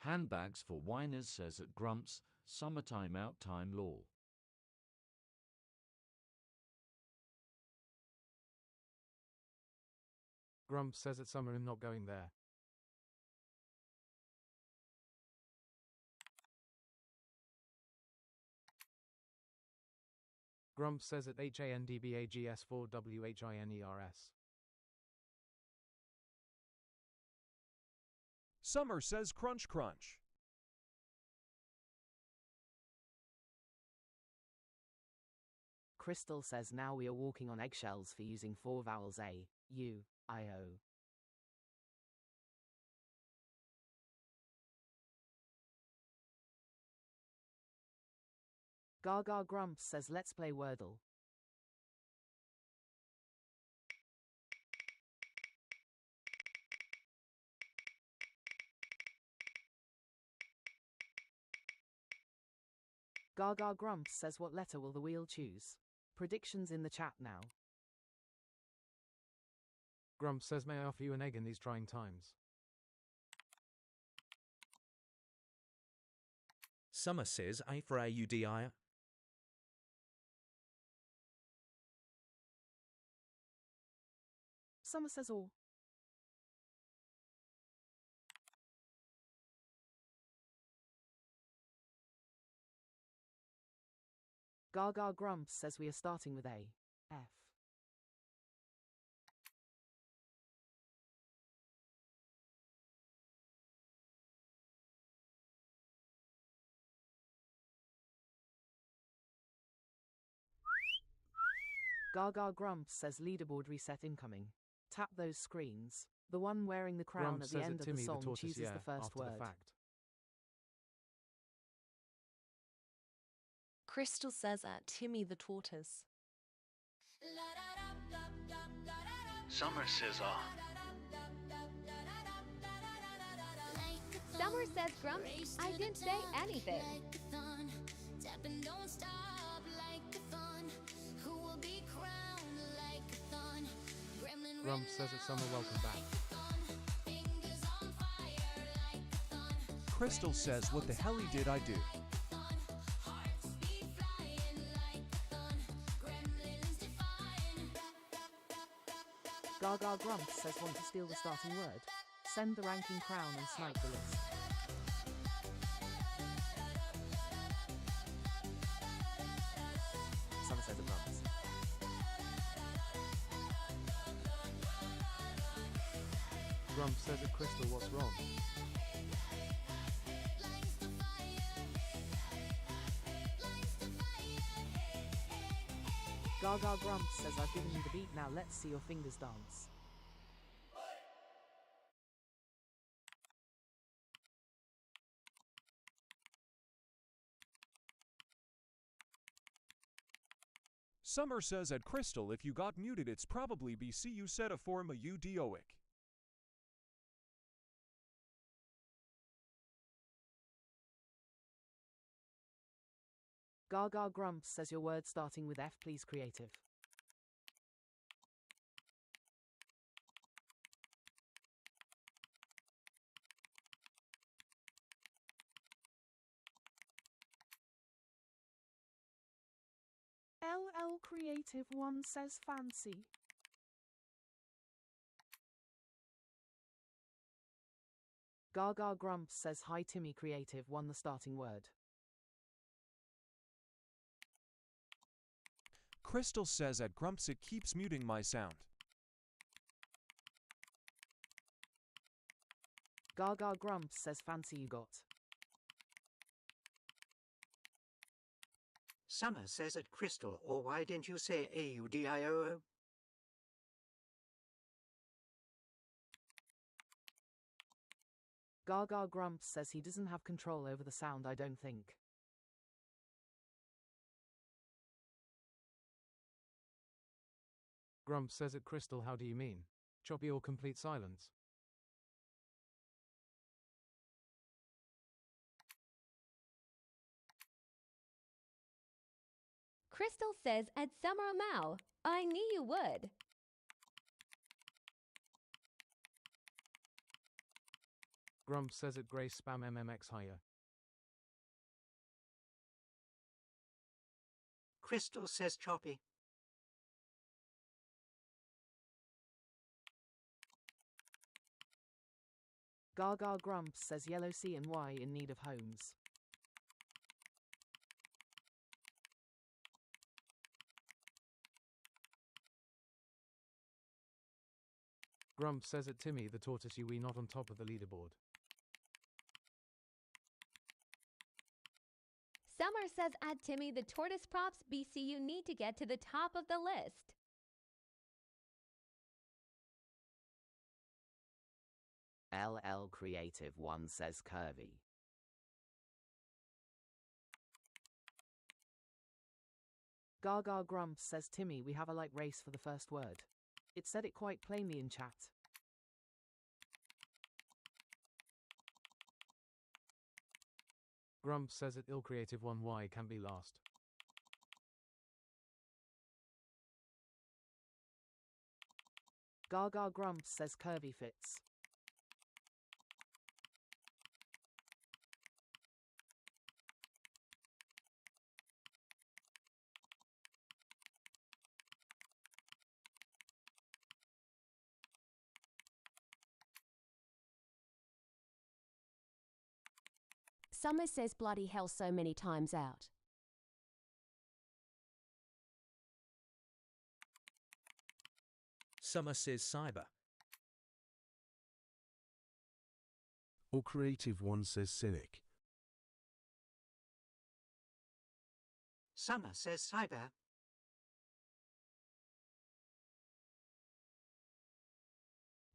Handbags for whiners, says at Grumps. Summertime out time, lol. Grumps says at summer I'm not going there. Grumps says at HANDBAGS4WHINERS. Summer says crunch crunch. Crystal says now we are walking on eggshells for using 4 vowels A, U, I, O. Gaga Grumps says let's play Wordle. Gaga Grumps says what letter will the wheel choose? Predictions in the chat now. Grumps says may I offer you an egg in these trying times? Summer says A for AUDI. Summer says all. Gaga Grumps says we are starting with A, F. Gaga Grumps says leaderboard reset incoming. Tap those screens. The one wearing the crown Grumps at the says end at of the Timmy song tortoise, chooses yeah, the first after word. the fact. Crystal says at Timmy the tortoise. Summer says ah. Summer says Grumps, I didn't say anything. Grumps says at summer welcome back. Crystal says what the helly did I do? Gaga Grumps says want to steal the starting word? Send the ranking crown and snipe the list. Summer says at Grumps. Grumps says at Crystal what's wrong? Gaga Grumps says I've given you the beat, now let's see your fingers dance. Summer says at Crystal if you got muted it's probably BC you said a form a UDOic. Gaga Grumps says your word starting with F, please creative. Creative One says fancy. Gaga Grumps says hi Timmy Creative One the starting word. Crystal says at Grumps it keeps muting my sound. Gaga Grumps says fancy you got. Summer says at Crystal, or why didn't you say AUDIOO? Gaga Grumps says he doesn't have control over the sound, I don't think. Grumps says at Crystal, how do you mean? Choppy or complete silence? Crystal says at Summer Mao, I knew you would. Grumps says at Grace spam MMX higher. Crystal says choppy. Gaga Grumps says yellow C and Y in need of homes. Grumps says at Timmy the tortoise you we not on top of the leaderboard. Summer says at Timmy the tortoise props BCU need to get to the top of the list. LL Creative One says curvy. Gaga Grumps says Timmy we have a like race for the first word. It said it quite plainly in chat. Grumps says at ill creative one Y can be last. Gaga Grumps says curvy fits. Summer says bloody hell so many times out. Summer says cyber. Or Creative One says cynic. Summer says cyber.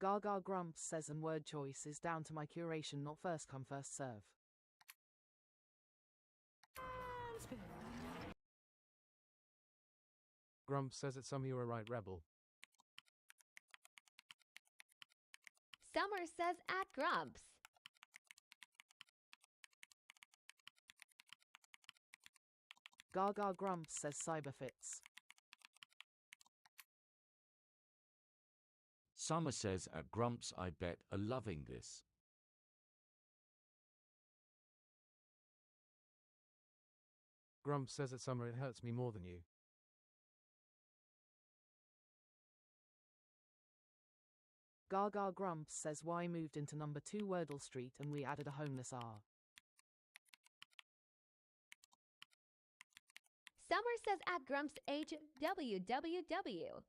Gaga Grumps says and word choice is down to my curation, not first come first serve. Grumps says at some you're a right rebel. Summer says at Grumps. Gaga Grumps says cyber fits. Summer says at Grumps I bet are loving this. Grumps says at Summer it hurts me more than you. Gaga Grumps says Y moved into number 2 Wordle Street and we added a homeless R. Summer says at Grumps HWWW.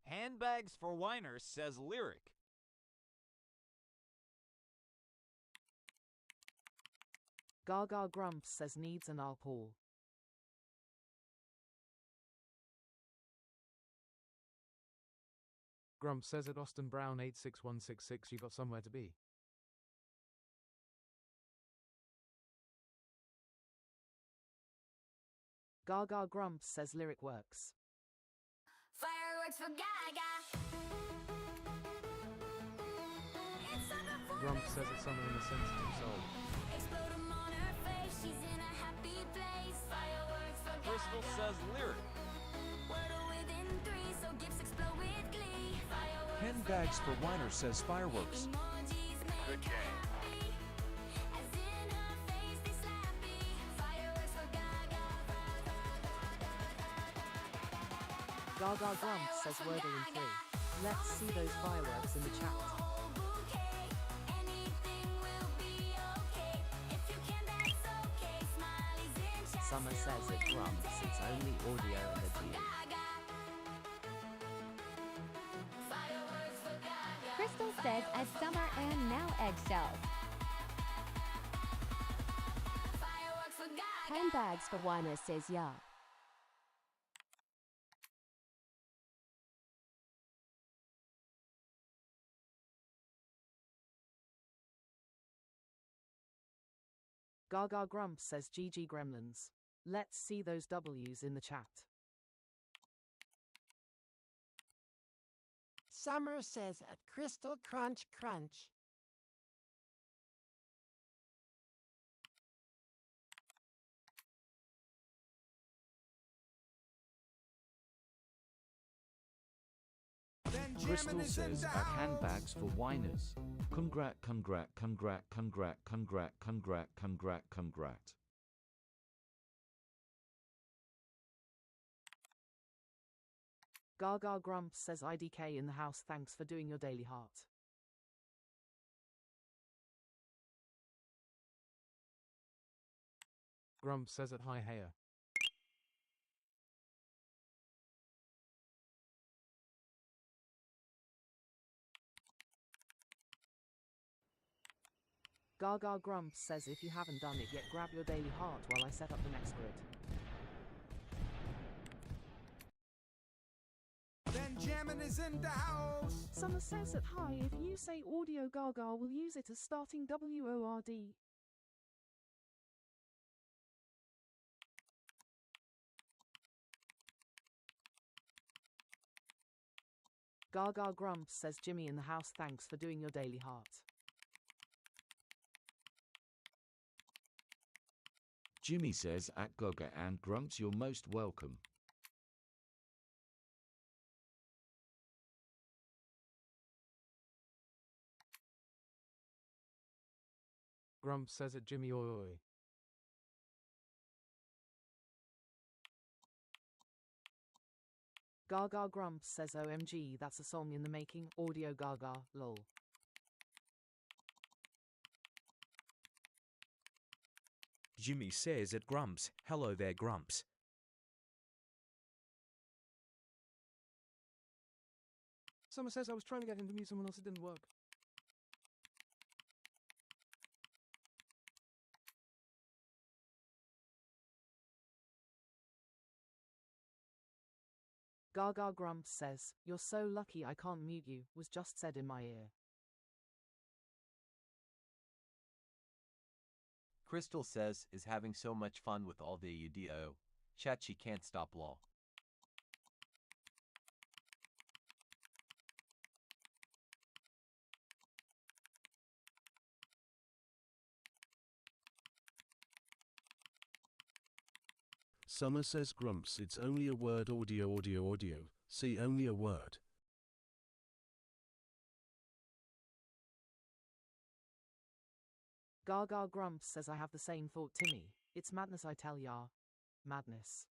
Handbags for Whiners says lyric. Gaga Grumps says needs an I'll call. Grumps says at Austin Brown 86166 you got somewhere to be. Gaga Grumps says lyric works. Fireworks for Gaga. Grumps says at Summer in a sensitive soul. Explode 'em on her face, she's in a happy place. Fireworks for Gaga. Crystal says lyric. Wordle within 3, so gifts explode with glee. Fireworks Handbags for Winer says fireworks. emojis make Good game. happy. As in her face they slappy. Fireworks for Gaga. Gaga Grumps says Wordle in 3. Let's see those fireworks in the chat. Summer says it Grumps, it's only audio in the GE. Crystal says as summer and now eggshells. Handbags for whiners says yeah. Gaga Grumps says GG Gremlins. Let's see those W's in the chat. Summer says a crystal crunch crunch. Crystal says at handbags for whiners. Congrat. Gaga Grumps says IDK in the house, thanks for doing your daily heart. Grumps says it hi heya. Gaga Grumps says if you haven't done it yet, grab your daily heart while I set up the next grid. Benjamin is in the house. Summer says that hi, if you say audio Gaga will use it as starting WORD. Gaga Grumps says Jimmy in the house, thanks for doing your daily heart. Jimmy says at Gaga and Grumps you're most welcome. Grumps says it Jimmy oi oi. Gaga Grumps says OMG, that's a song in the making, audio Gaga, lol. Jimmy says at Grumps, hello there Grumps. Summer says I was trying to get him to mute someone else, it didn't work. Gaga Grumps says, you're so lucky I can't mute you, was just said in my ear. Crystal says is having so much fun with all the UDO. Chat she can't stop lol. Summer says Grumps, it's only a word audio. See only a word. Gaga Grumps says I have the same thought Timmy. It's madness I tell ya. Madness.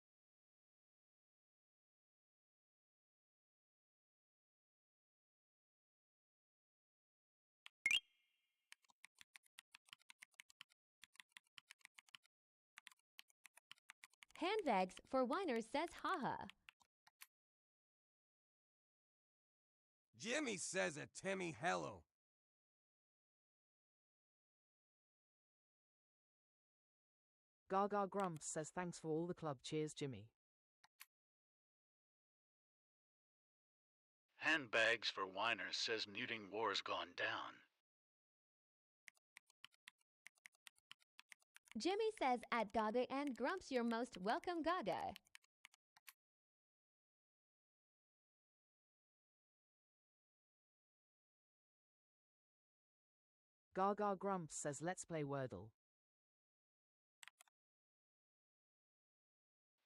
Handbags for whiners says haha. Jimmy says it Timmy hello. Gaga Grumps says thanks for all the club cheers Jimmy. Handbags for whiners says muting war's gone down. Jimmy says at Gaga and Grumps you're most welcome Gaga. Gaga Grumps says let's play Wordle.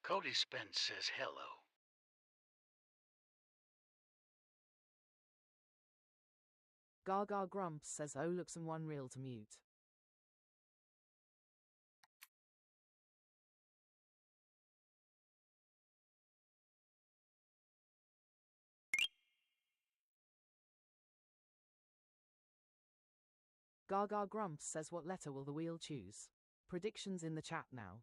Cody Spence says hello. Gaga Grumps says oh looks and one reel to mute. Gaga Grumps says, what letter will the wheel choose? Predictions in the chat now.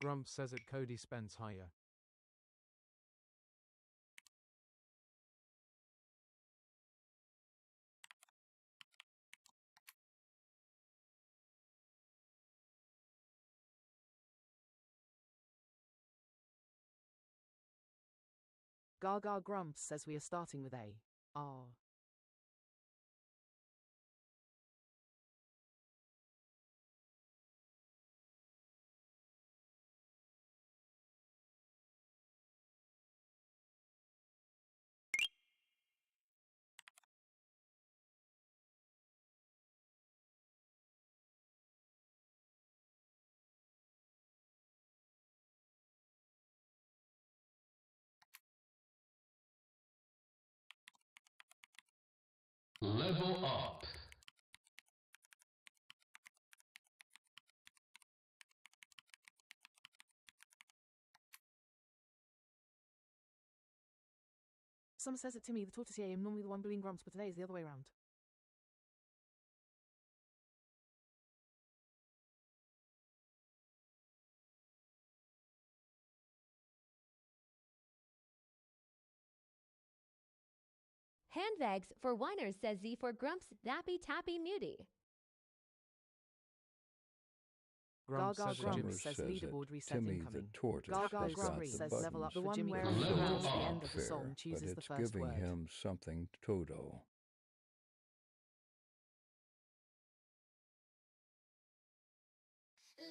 Grumps says it Cody Spence higher. Gaga Grumps says we are starting with A. R. Level up. Summer says it to me, the tortoise. Yeah, I'm normally the one bullying Grumps, but today is the other way around. Handbags for whiners, says Z for Grumps, Dappy Tappy Nudie. Grumps Gaga says it Grumps Jimmy. says Says leaderboard it. reset Timmy incoming. the tortoise Gaga has got Grumps the says buttons level up. The for one Jimmy wearing to the fill crown the at the end of the fair, song but chooses the it's first giving word. him something Toto.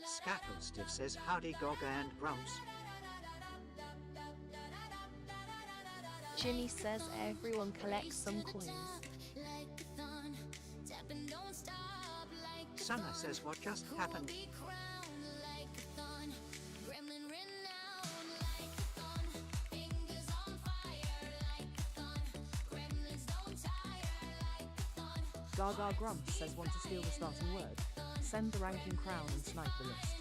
Scattlestiff says, howdy Gaga and Grumps. Jimmy says everyone collects some coins. Summer says, what just happened? Gaga Grumps says want to steal the starting word. Send the ranking crown and snipe the list.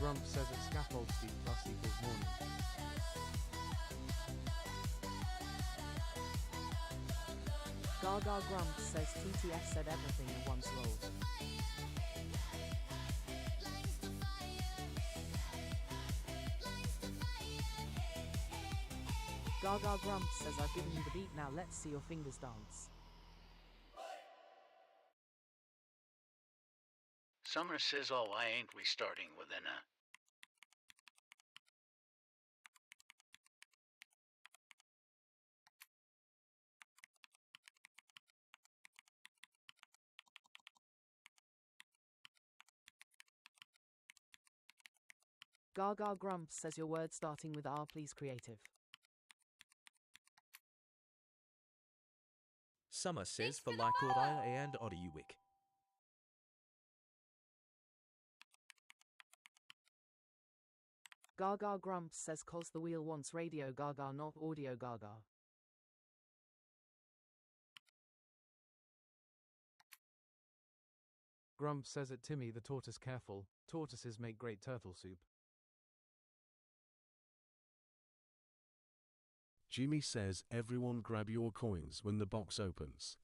Grumps says it scaffold Steve plus equals morning. Gaga Grumps says TTF said everything at once rolled. Gaga Grumps says I've given you the beat, now let's see your fingers dance. Summer says, oh, why ain't we starting with an A? Gaga Grumps says your word starting with R, please creative. Summer says for Lycord and Oddiuwick. Gaga Grumps says cause the wheel wants radio Gaga not audio Gaga. Grumps says it Timmy the tortoise careful, tortoises make great turtle soup. Jimmy says everyone grab your coins when the box opens.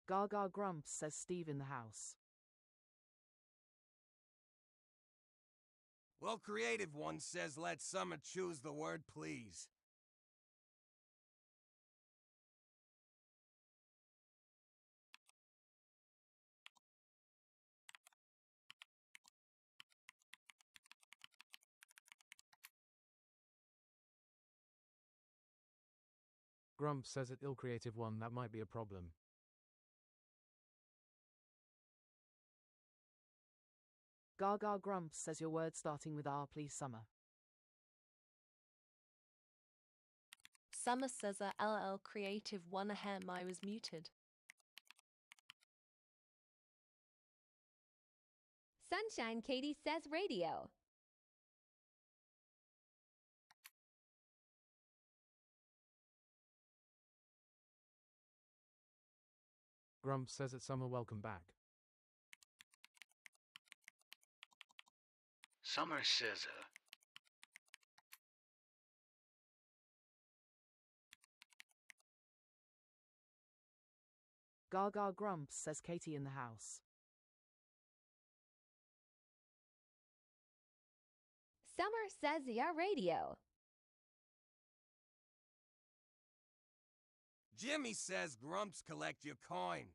Gaga Grumps says Steve in the house. Well, creative one says let Summer choose the word please. Grumps says it ill creative one, that might be a problem. Gaga Grumps says your word starting with R, please Summer. Summer says a LL creative one ahem, I was muted. Sunshine Katie says radio. Grumps says it's summer, welcome back. Summer says, Gaga Grumps says Katie in the house. Summer says your radio. Jimmy says Grumps collect your coin.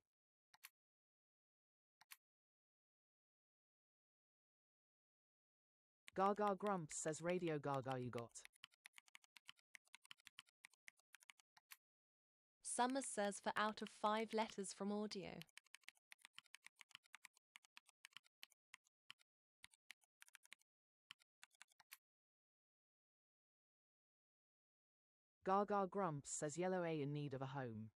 Gaga Grumps says radio Gaga you got. Summer says for out of 5 letters from audio. Gaga Grumps says yellow A in need of a home.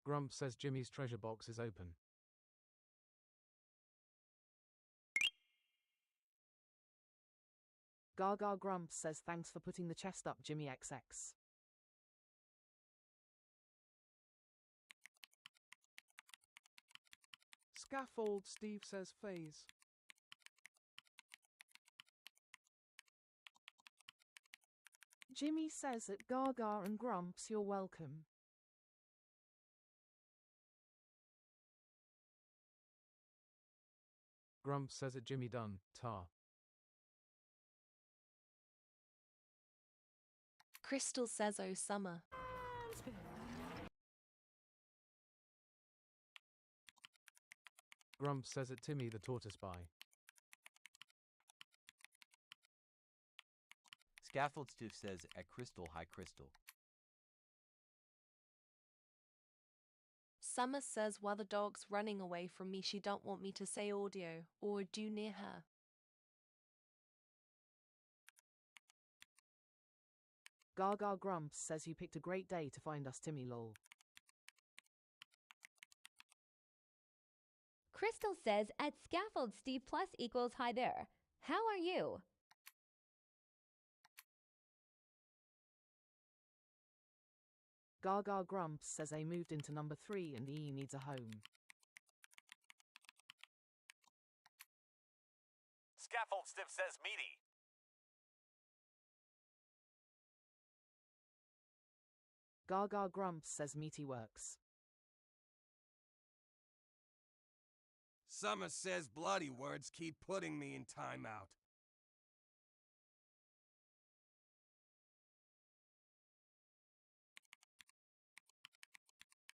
Grumps says Jimmy's treasure box is open. Gaga Grumps says thanks for putting the chest up, Jimmy XX. Scaffold Steve says phase. Jimmy says at Gaga and Grumps you're welcome. Grumps says it Jimmy Dunn, tar. Crystal says oh summer. Grumps says it Timmy the tortoise spy. Scaffold Stiff says at Crystal, hi Crystal. Summer says while the dog's running away from me she don't want me to say audio or do near her. Gaga Grumps says you picked a great day to find us, Timmy lol. Crystal says at Scaffold Steve plus equals hi there. How are you? Gaga Grumps says A moved into number 3 and E needs a home. Scaffold Stiff says meaty. Gaga Grumps says meaty works. Summer says bloody words keep putting me in timeout.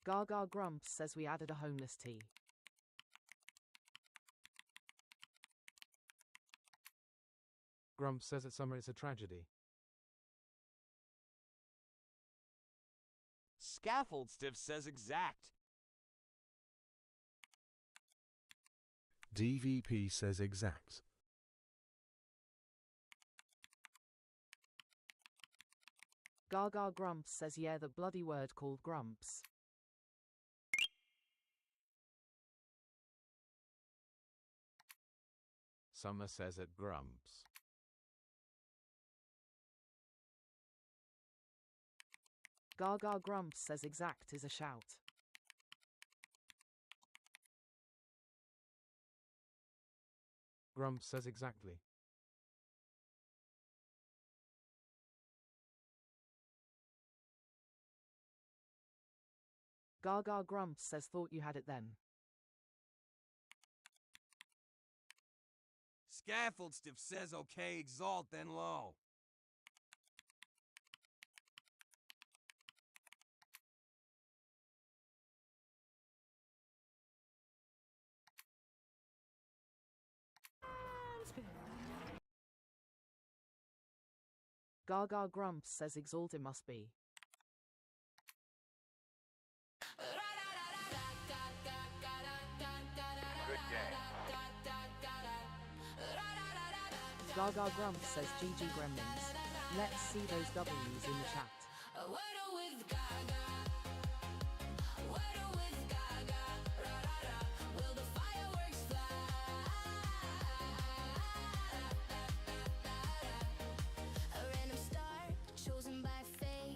Gaga Grumps says we added a homeless tea. Grumps says at summer it's a tragedy. Scaffold Stiff says exact. DVP says exact. Gaga Grumps says yeah the bloody word called Grumps. Summer says it Grumps. Gaga Grumps says exact is a shout. Grumps says exactly. Gaga Grumps says thought you had it then. Scaffold Stiff says okay, exalt, then low. Gaga Grumps says exalt it must be. Good game. Gaga Grumps says GG Gremlins. Let's see those W's in the chat. A Wordle with Gaga. Wordle with Gaga. Ra-ra-ra. Will the fireworks fly? A random star chosen by fate.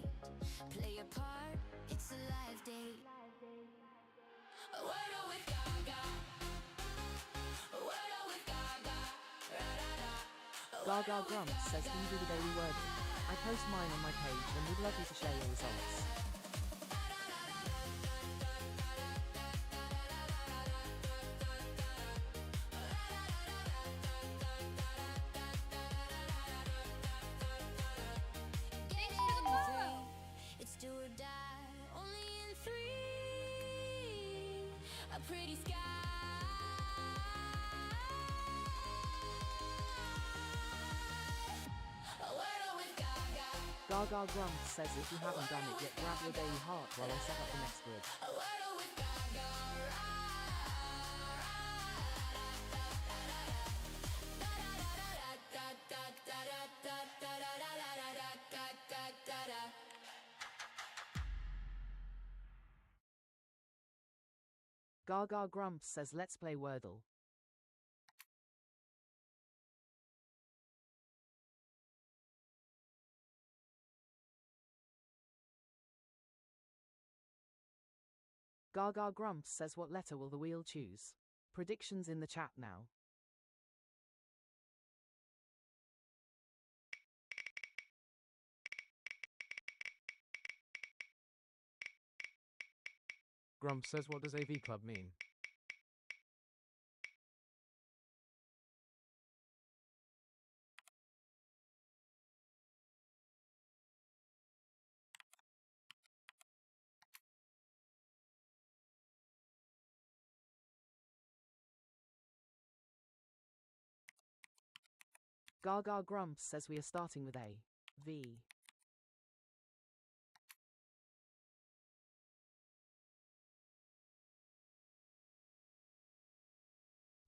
Wordle with Gaga. Wordle with Gaga. Gaga Grumps says, can you do the daily Wordle? I post mine on my page and would love you to share your results. It's do or die, only in 3. A pretty sky. A Wordle with Gaga. Gaga Grumps says, if you haven't done it yet, grab your daily heart while I set up the next grid. A Wordle with Gaga. Gaga Grumps says, let's play Wordle. Gaga Grumps says, what letter will the wheel choose? Predictions in the chat now. Grumps says, what does AV Club mean? Gaga Grumps says we are starting with A. V.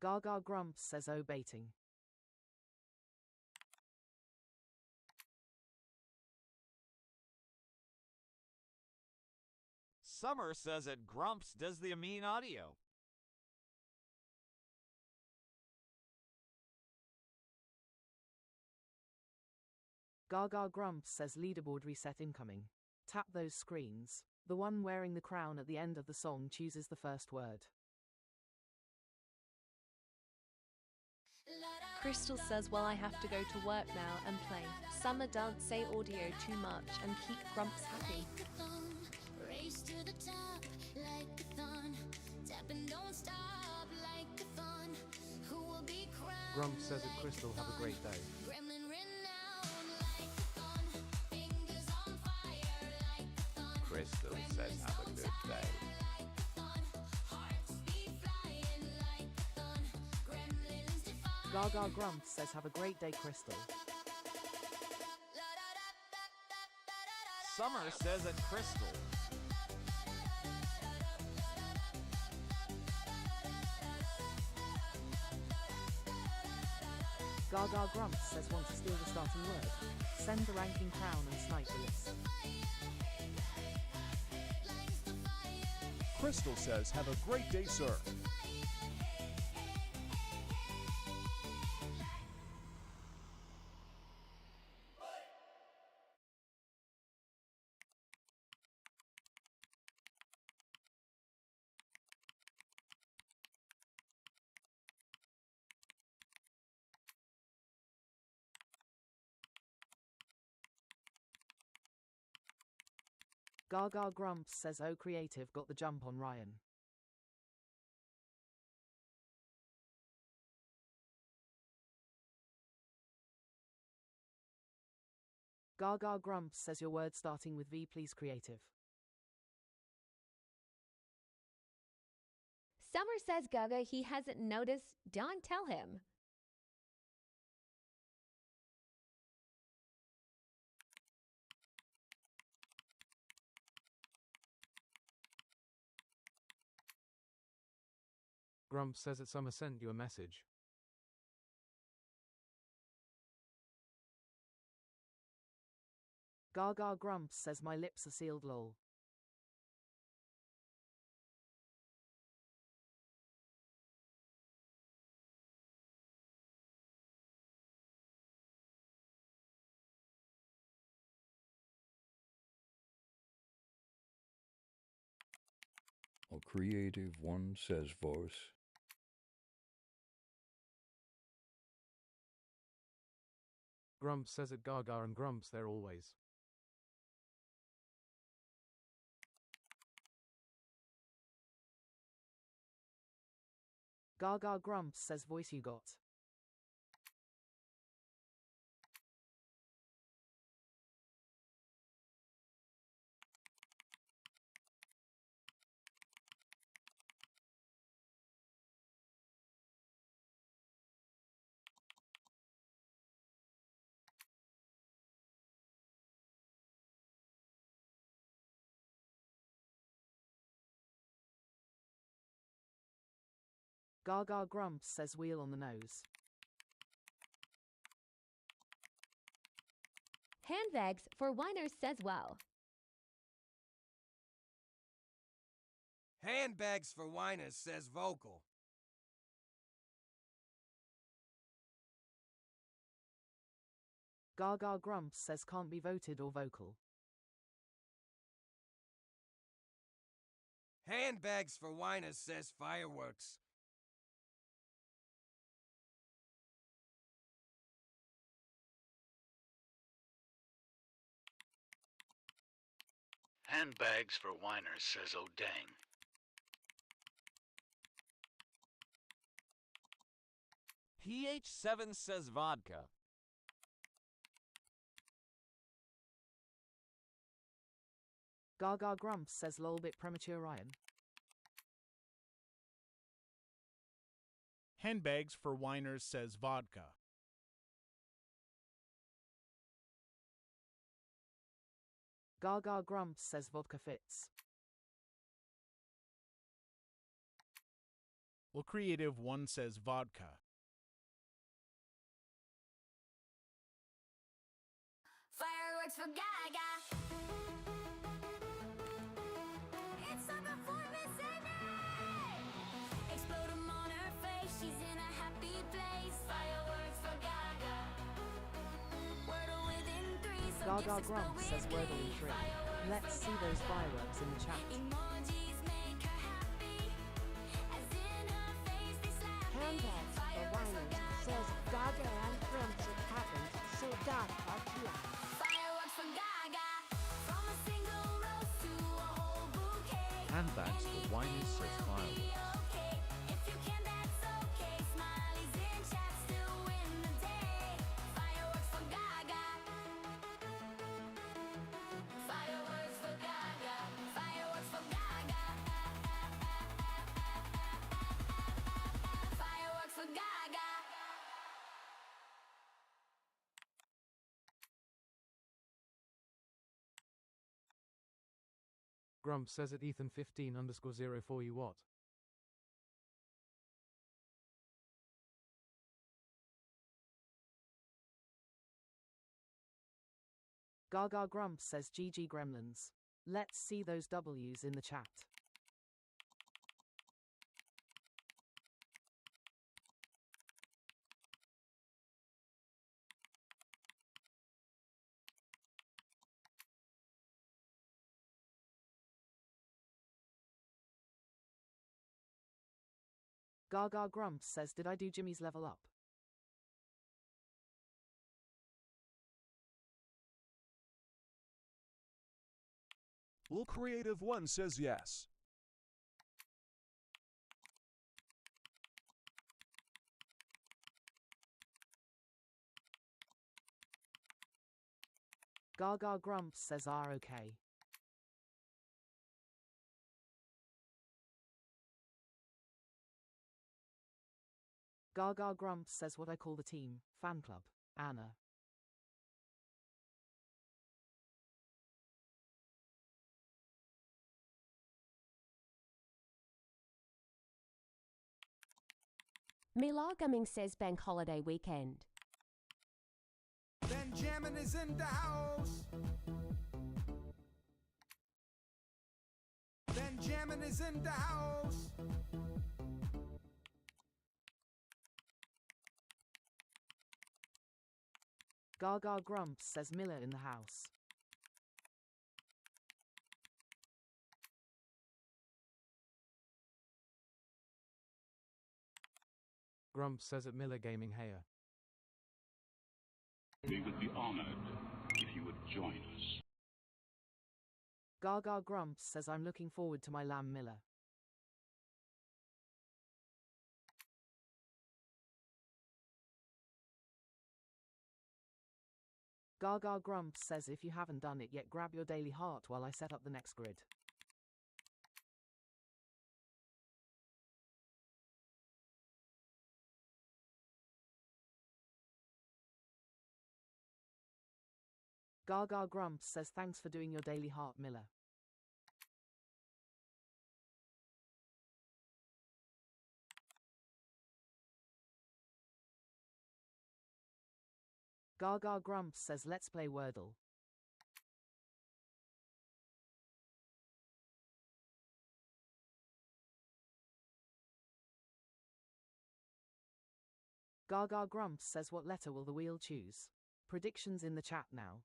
Gaga Grumps says O baiting. Summer says at Grumps does the mean audio. Gaga Grumps says leaderboard reset incoming. Tap those screens. The one wearing the crown at the end of the song chooses the first word. Crystal says, well, I have to go to work now and play. Summer don't say audio too much and keep Grumps happy. Race to the top like a thon. Tap and don't stop like a thon. Who will be crowned? Grumps says at Crystal, have a great day. Gremlin renowned like a thon. Fingers on fire like a thon. Crystal says, have a good day. Hearts be flying like a thon. Gremlins defy. Gaga Grumps says, have a great day, Crystal. Summer says at Crystal. Gaga Grumps says, want to steal the starting word? Send the ranking crown and snipe the list. Crystal says, have a great day, sir. Gaga Grumps says, oh creative got the jump on Ryan. Gaga Grumps says, your word starting with V please creative. Summer says Gaga he hasn't noticed. Don't tell him. Grumps says that Summer sent you a message. Gaga Grumps says, my lips are sealed lol. A creative one says Vos. Grumps says it Gaga and Grumps there always. Gaga Grumps says voice you got. Gaga Grumps says wheel on the nose. Handbags for whiners says well. Handbags for whiners says vocal. Gaga Grumps says can't be voted or vocal. Handbags for whiners says fireworks. Handbags for whiners says oh dang. PH7 says vodka. Gaga Grumps says lol bit premature Ryan. Handbags for whiners says vodka. Gaga Grumps says vodka fits. Well, creative one says vodka. Fireworks for Gaga. It's summer for Miss Amy. Explode 'em on her face. She's in a happy place. Fireworks for Gaga. Wordle within 3. So Gaga Grumps says Wordle in 3. Let's see those fireworks in the chat. Emojis make her happy. As in her face they slap me. Handbags for whiners says Gaga and Grumps it happened, so dot here. Fireworks for Gaga. From a single rose to a whole bouquet. Handbags for whiners says fireworks. Okay. If you can, that's okay. Smileys in chat still win the day. Fireworks for Gaga. Fireworks for Gaga. Fireworks for Gaga. Fireworks for Gaga. Grumps says it Ethan15_04 you what? Gaga Grumps says GG Gremlins. Let's see those W's in the chat. Gaga Grumps says did I do Jimmy's level up? Well, creative one says yes. Gaga Grumps says okay. Gaga Grumps says what I call the team, fan club, Anna. Mila Gumming says bank holiday weekend. Benjamin is in the house. Benjamin is in the house. Gaga Grumps says Miller in the house. Grumps says at Miller Gaming Heya. We would be honored if you would join us. Gaga Grumps says I'm looking forward to my lamb Miller. Gaga Grumps says if you haven't done it yet, grab your daily heart while I set up the next grid. Gaga Grumps says thanks for doing your daily heart Miller. Gaga Grumps says let's play Wordle. Gaga Grumps says what letter will the wheel choose? Predictions in the chat now.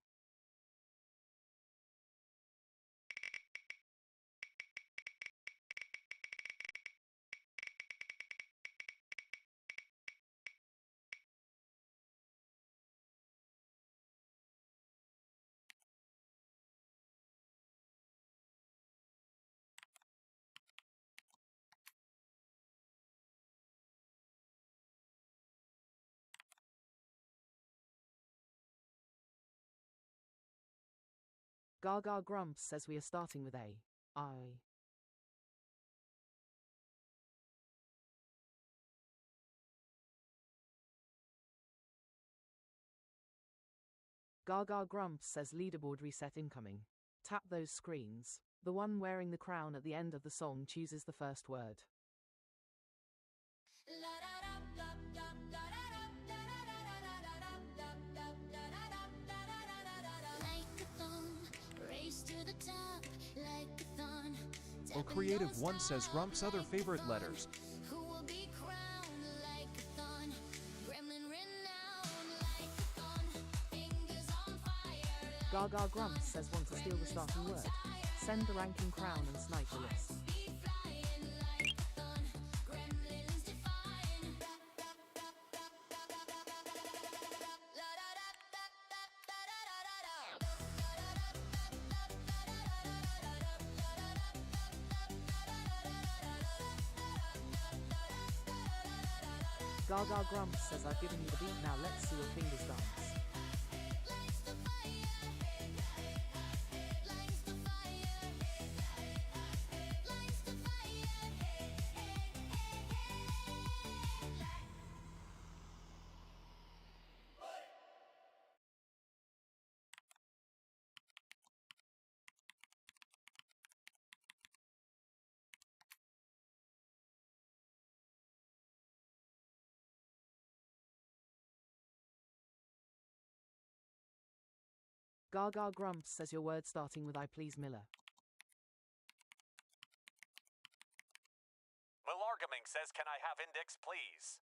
Gaga Grumps says we are starting with A. I. Gaga Grumps says leaderboard reset incoming. Tap those screens. The one wearing the crown at the end of the song chooses the first word. Or Creative One says Grump's other favorite letters. Gaga Grumps says want to steal the starting word. Send the ranking crown and snipe the list. Gaga Grumps says I've given you the beat, now let's see your fingers dance. Gaga Grumps says your word starting with I please Miller. Malargaming says can I have index please?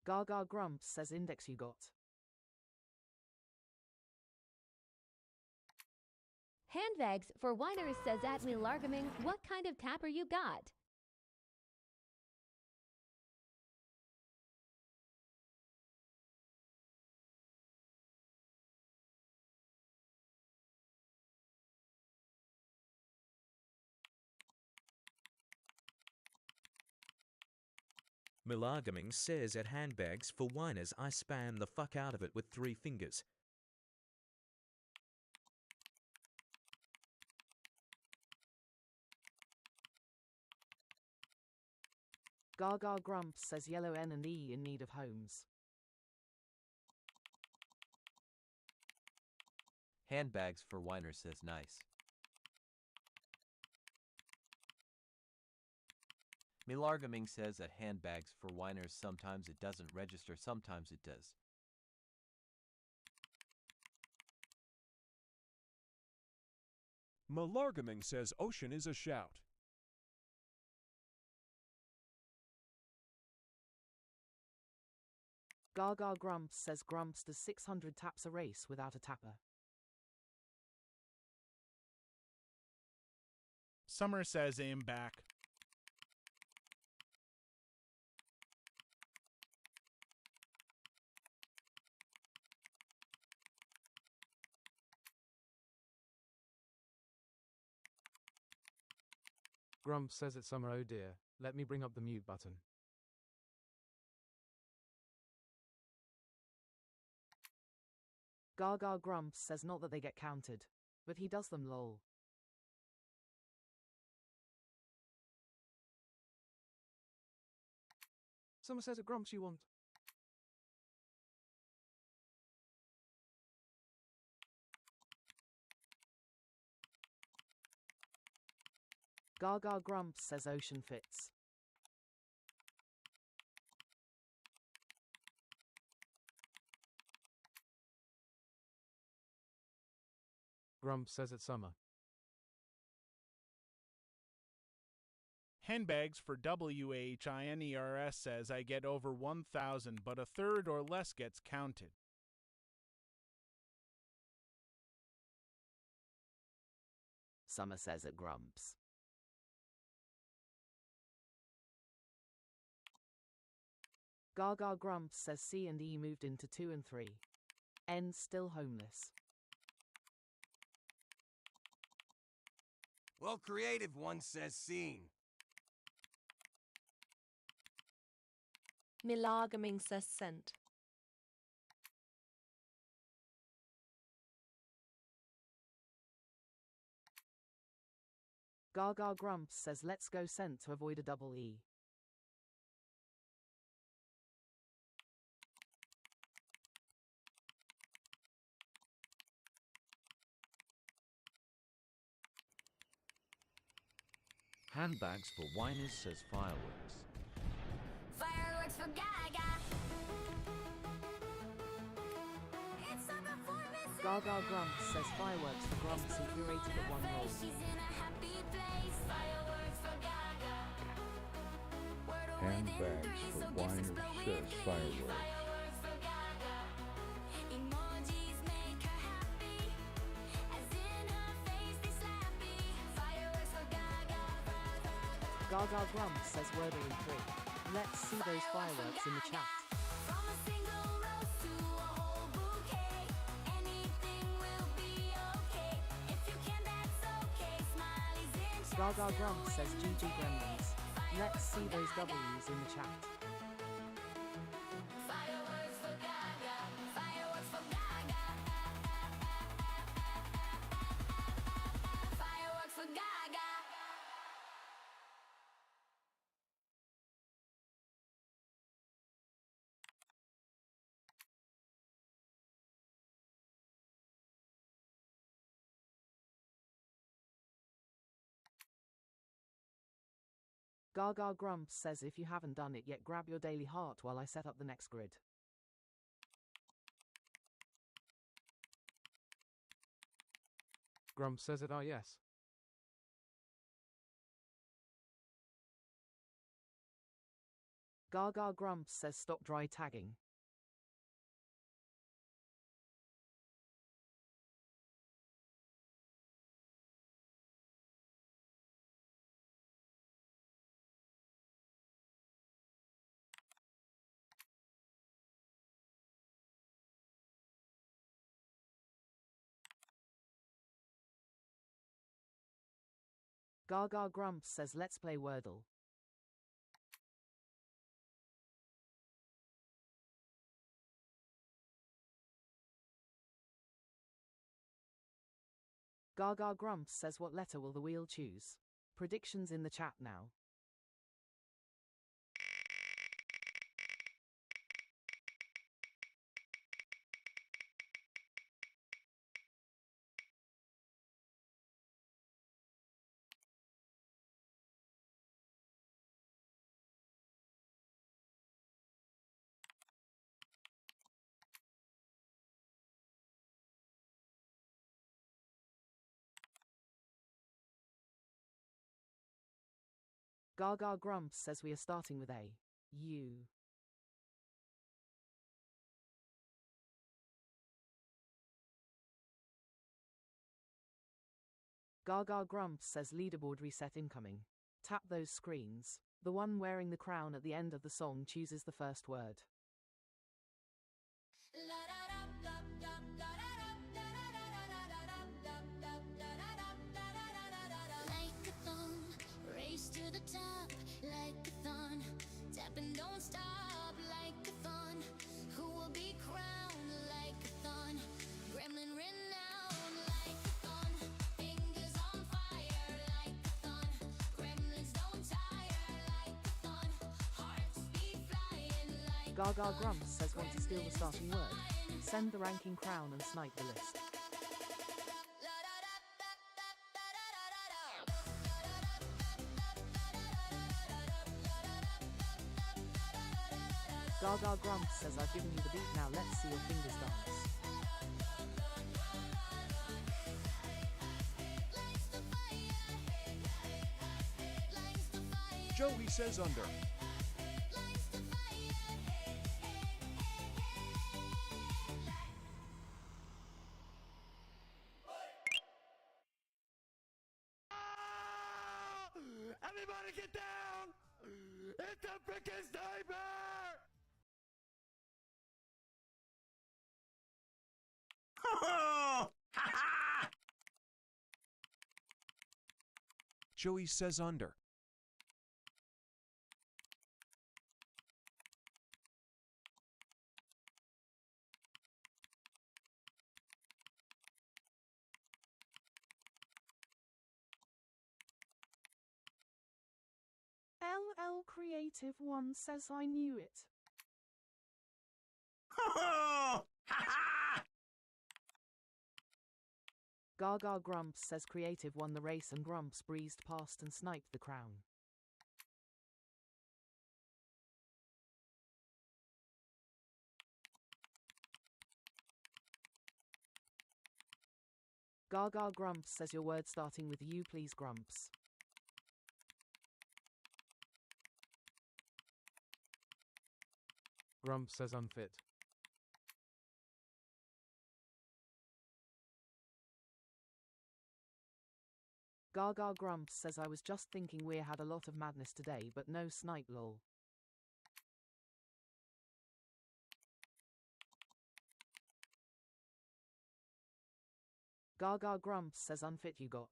Gaga Grumps says index you got. Handbags for Whiners says at me Largaming, what kind of tapper you got? Malargaming says at Handbags for Whiners I spam the fuck out of it with 3 fingers. Gaga Grumps says yellow N and E in need of homes. Handbags for Whiners says nice. Milargaming says that handbags for Whiners sometimes it doesn't register, sometimes it does. Malargaming says ocean is a shout. Gaga Grumps says Grumps does 600 taps a race without a tapper. Summer says aim back. Grumps says it's summer, oh dear. Let me bring up the mute button. Gaga Grumps says not that they get counted, but he does them lol. Summer says it Grumps you want. Gaga Grumps says ocean fits. Grumps says it's summer. Handbags for WHINERS says I get over 1,000, but a third or less gets counted. Summer says it Grumps. Gaga Grumps says C and E moved into 2 and 3. N still homeless. Well, creative one says scene. Milagaming says scent. Gaga Grumps says let's go scent to avoid a double E. Handbags for whiners says fireworks. Fireworks for Gaga. It's summer for Miss Gaga Grumps says fireworks for Grumps and curated at one roll. She's in a happy place. Fireworks for Gaga. Wordle within Handbags 3, for so gifts whiners explode with says glee. fireworks. Fireworks for Gaga. Emojis make her happy. As in her face they slappy. Fireworks for Gaga. Gaga Grumps says Wordle in 3. Let's see those fireworks in the chat. From a single rose to a whole bouquet, anything will be okay. If you can, that's okay. Smileys in chat. Gaga Grumps says GG Gremlins. Let's see those W's in the chat. Fireworks for Gaga. Fireworks for Gaga. Fireworks for Gaga. Gaga Grumps says if you haven't done it yet, grab your daily heart while I set up the next grid. Grumps says it yes. Gaga Grumps says stop dry tagging. Gaga Grumps says let's play Wordle. Gaga Grumps says what letter will the wheel choose? Predictions in the chat now. Gaga Grumps says we are starting with A. U. Gaga Grumps says leaderboard reset incoming. Tap those screens. The one wearing the crown at the end of the song chooses the first word. Like-a-thon, race to the top, like-a-thon, tap and don't stop, like-a-thon, who will be crowned, like-a-thon, gremlin renowned, like-a-thon, fingers on fire, like-a-thon, gremlins don't tire, like-a-thon, hearts be flying, like Gaga Grumps says want to steal the starting word. Send the ranking crown and snipe the list. Gaga Grumps says I've given you the beat, now let's see your fingers dance. Joey says under. Everybody get down! It's a freaking sniper! Joey says under. LL Creative One says I knew it. Gaga Grumps says Creative won the race and Grumps breezed past and sniped the crown. Gaga Grumps says your word starting with you please Grumps. Grumps says unfit. Gaga Grumps says I was just thinking we had a lot of madness today but no snipe lol. Gaga Grumps says unfit you got.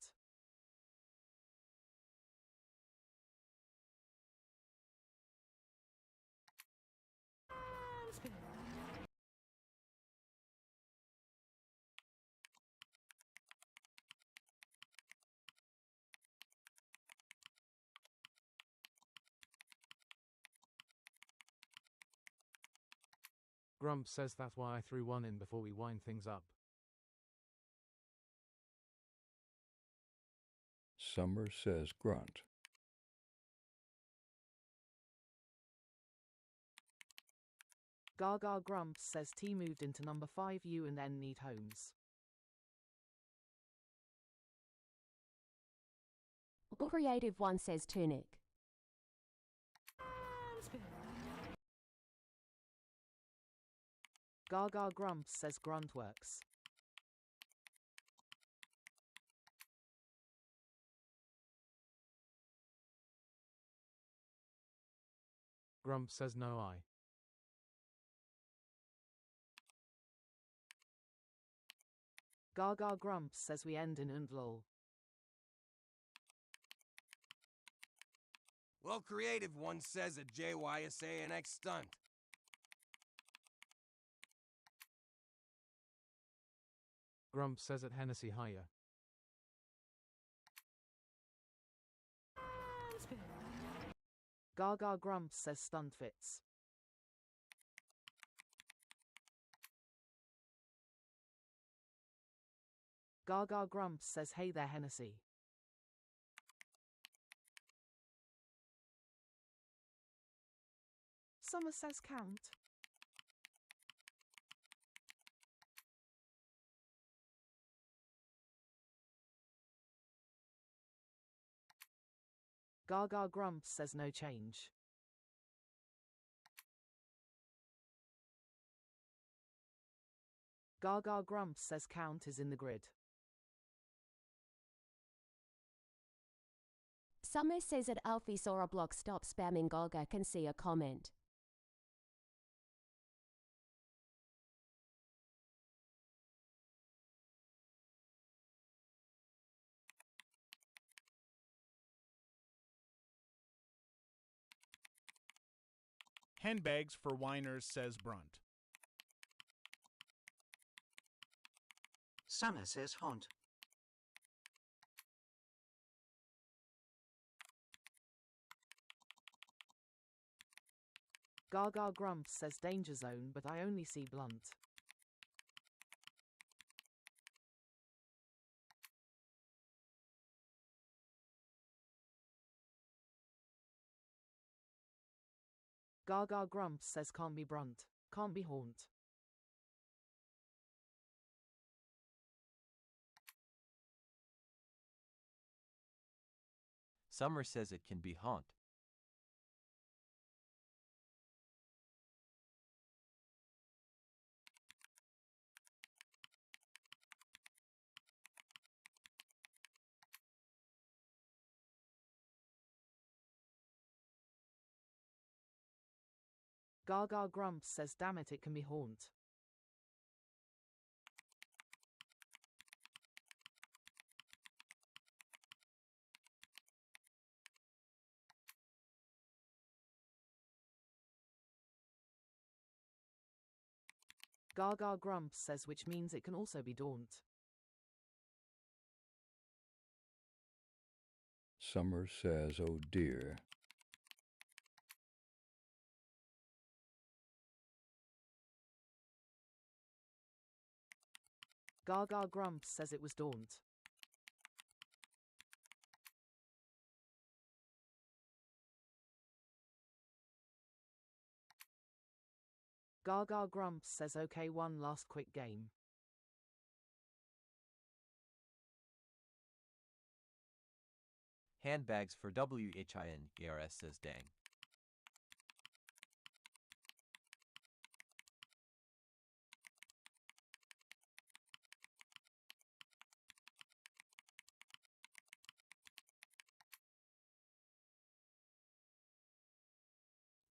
Grumps says that's why I threw one in before we wind things up. Summer says grunt. Gaga Grumps says T moved into number 5 you and N need homes. Creative One says tunic. Gaga Grumps says Gruntworks. Grumps says no I. Gaga Grumps says we end in und lol. Well, Creative One says a JYSA and X stunt. Grumps says at Hennessy higher. Gaga Grumps says stunt fits. Gaga Grumps says hey there Hennessy. Summer says count. Gaga Grumps says no change. Gaga Grumps says count is in the grid. Summer says that Alfie saw a block stop spamming Gaga can see a comment. Handbags for whiners, says Brunt. Summer says haunt. Gaga Grumps says danger zone, but I only see blunt. Gaga Grumps says can't be brunt, can't be haunt. Summer says it can be haunt. Gaga Grumps says damn it can be haunt. Gaga Grumps says which means it can also be daunt. Summer says, oh dear. Gaga Grumps says it was daunt. Gaga Grumps says okay, one last quick game. Handbags for WHINERS, says dang.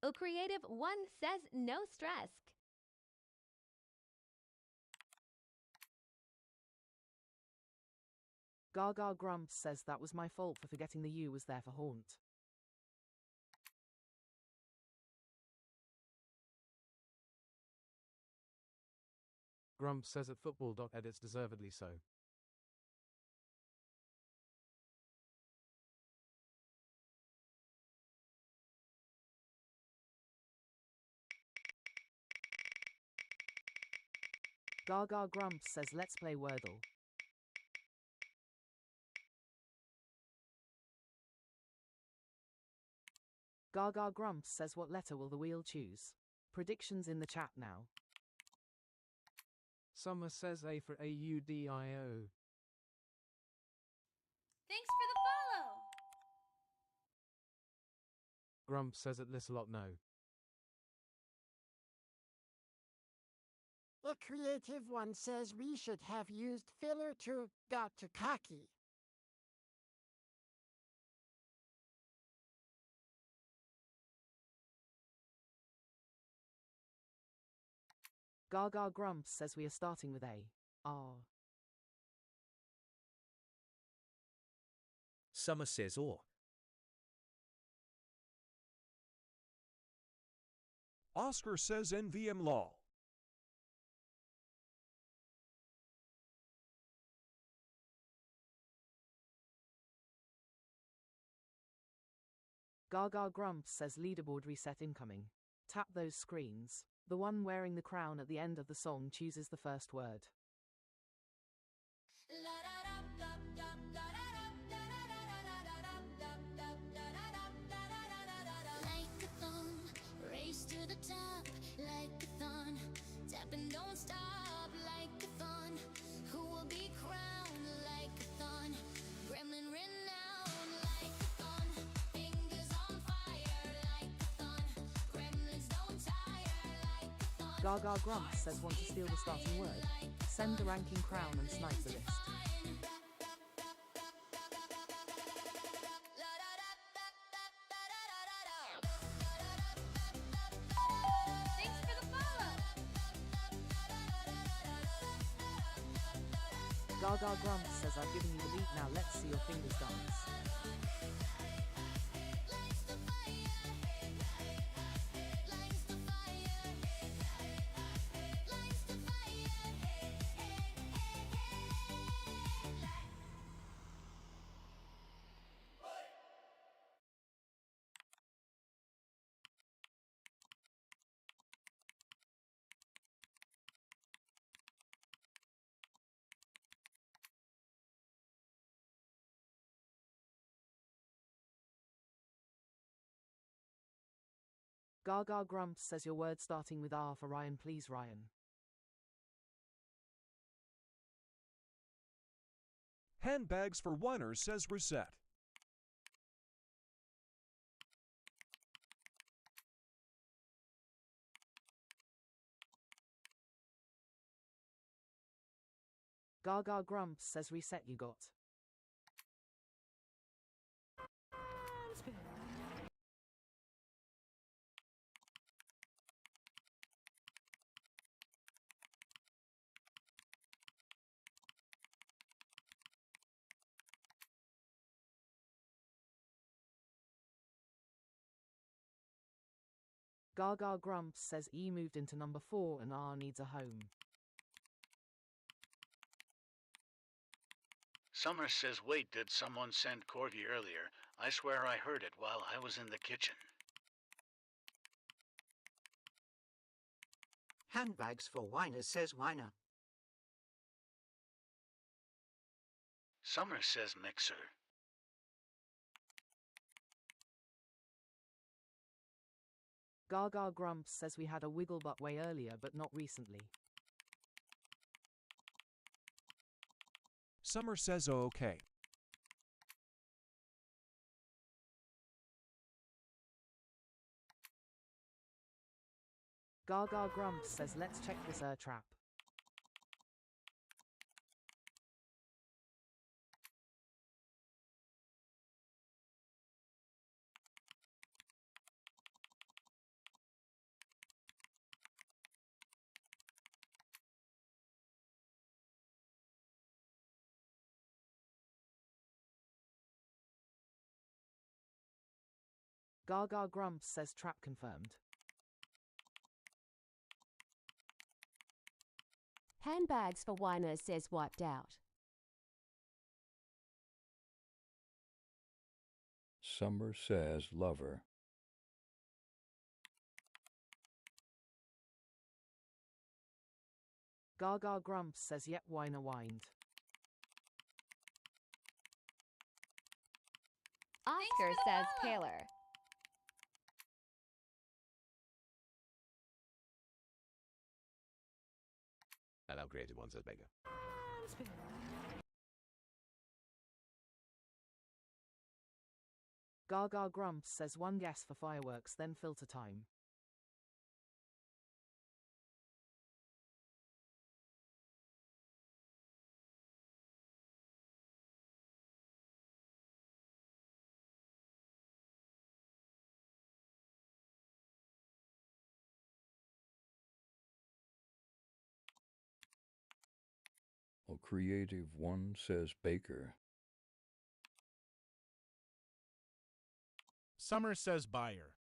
A creative one says no stress. Gaga Grumps says that was my fault for forgetting the U was there for haunt. Grumps says at football.edits deservedly so. Gaga Grumps says let's play Wordle. Gaga Grumps says what letter will the wheel choose? Predictions in the chat now. Summer says A for AUDIO. Thanks for the follow. Grumps says at Lissalot no. A creative one says we should have used filler to got to cocky. Gaga Grumps says we are starting with A. R. Summer says or. Oscar says NVM law. Gaga Grumps says leaderboard reset incoming. Tap those screens. The one wearing the crown at the end of the song chooses the first word. Like a thon, race to the top. Like a thon, tap and don't stop. Like a thon, who will be crowned? Like a thon, gremlin renowned. Like a thon, fingers on fire. Like a thon, gremlins don't tire. Gaga Grumps says want to steal the starting word. Send the ranking crown and snipe the list. Gaga Grumps says I've given you the beat, now let's see your fingers dance. Gaga Grumps says your word starting with R for Ryan, please Ryan. Handbags for whiners, says Reset. Gaga Grumps says reset you got. Gaga Grumps says E moved into number 4 and R needs a home. Summer says, wait, did someone send Corgi earlier? I swear I heard it while I was in the kitchen. Handbags for whiners, says Whiner. Summer says mixer. Gaga Grumps says we had a wiggle butt way earlier but not recently. Summer says okay. Gaga Grumps says let's check this trap. Gaga Grumps says trap confirmed. Handbags for whiners says wiped out. Summer says lover. Gaga Grumps says yep, whiner whined. Oscar says Taylor. An upgraded one, says Baker. Gaga Grumps says one guess for fireworks, then filter time. A creative one, says Baker. Summer says buyer.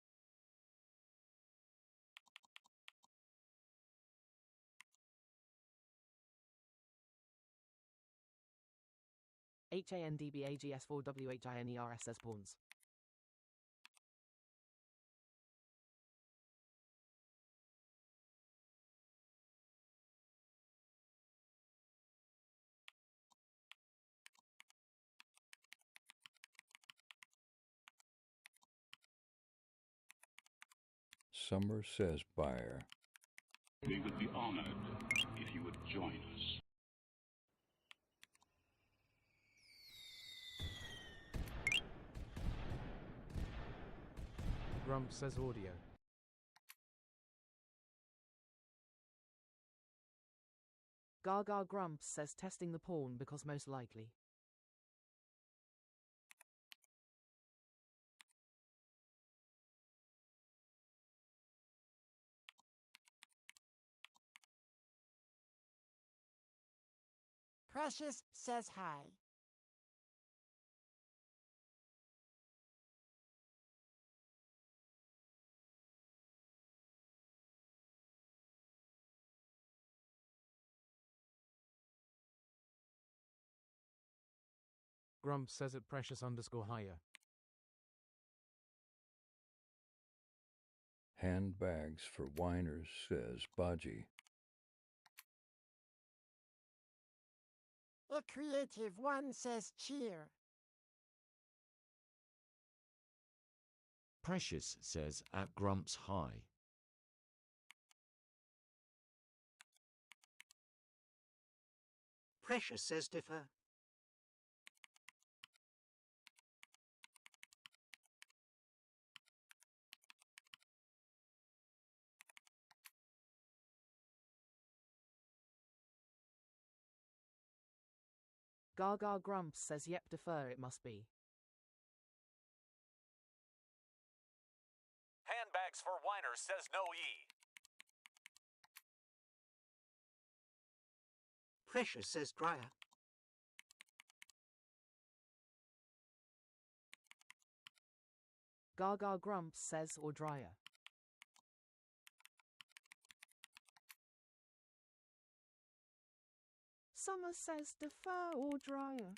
HANDBAGS4WHINER says pawns. Summer says buyer. We would be honored if you would join us. Grump says audio. Gaga Grumps says testing the pawn because most likely. Precious says hi. Grumps says at Precious_higher. Handbags for whiners, says Baji. A creative one says cheer. Precious says at Grumps High. Precious says differ. Gaga Grumps says yep, defer it must be. Handbags for whiners says no E. Precious says dryer. Gaga Grumps says or dryer. Summer says defer or dryer.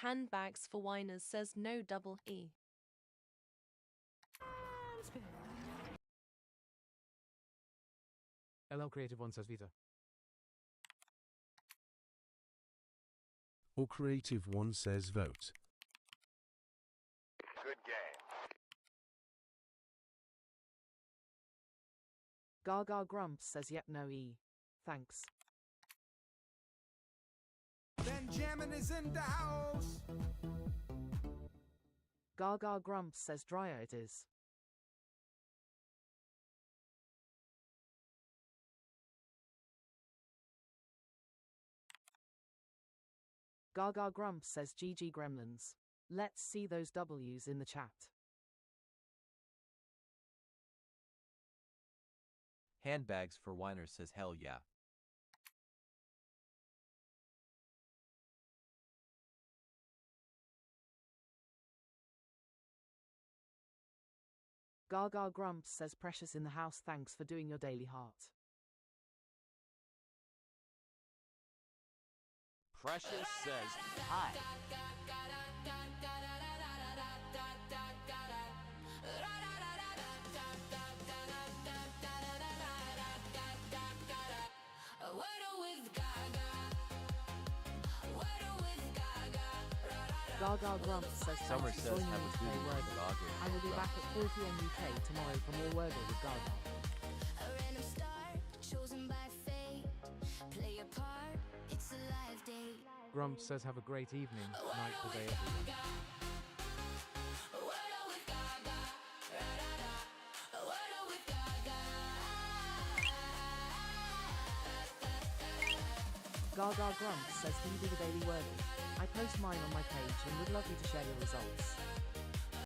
Handbags for whiners says no double E. LL Creative One says Vita. Or Creative One says vote. Good game. Gaga Grumps says yep, no E. Thanks. Benjamin is in the house. Gaga Grumps says dryer it is. Gaga Grumps says GG Gremlins. Let's see those W's in the chat. Handbags for whiners says hell yeah. Gaga Grumps says Precious in the house, thanks for doing your daily heart. Precious says hi. Wordle with Gaga. Wordle with Gaga. Gaga Grumps says Summer thanks for says joining have me a today, good Wordle. Gaga. I will be back at 4 p.m. UK tomorrow for more Wordle with Gaga. A random star chosen by fate. Play a part, it's a live date. Grumps says have a great evening, night to day everyone. Wordle with Gaga. Ra-da-da. Wordle with Gaga. Gaga Grumps says do you do the daily Wordle? I post mine on my page and would love you to share your results.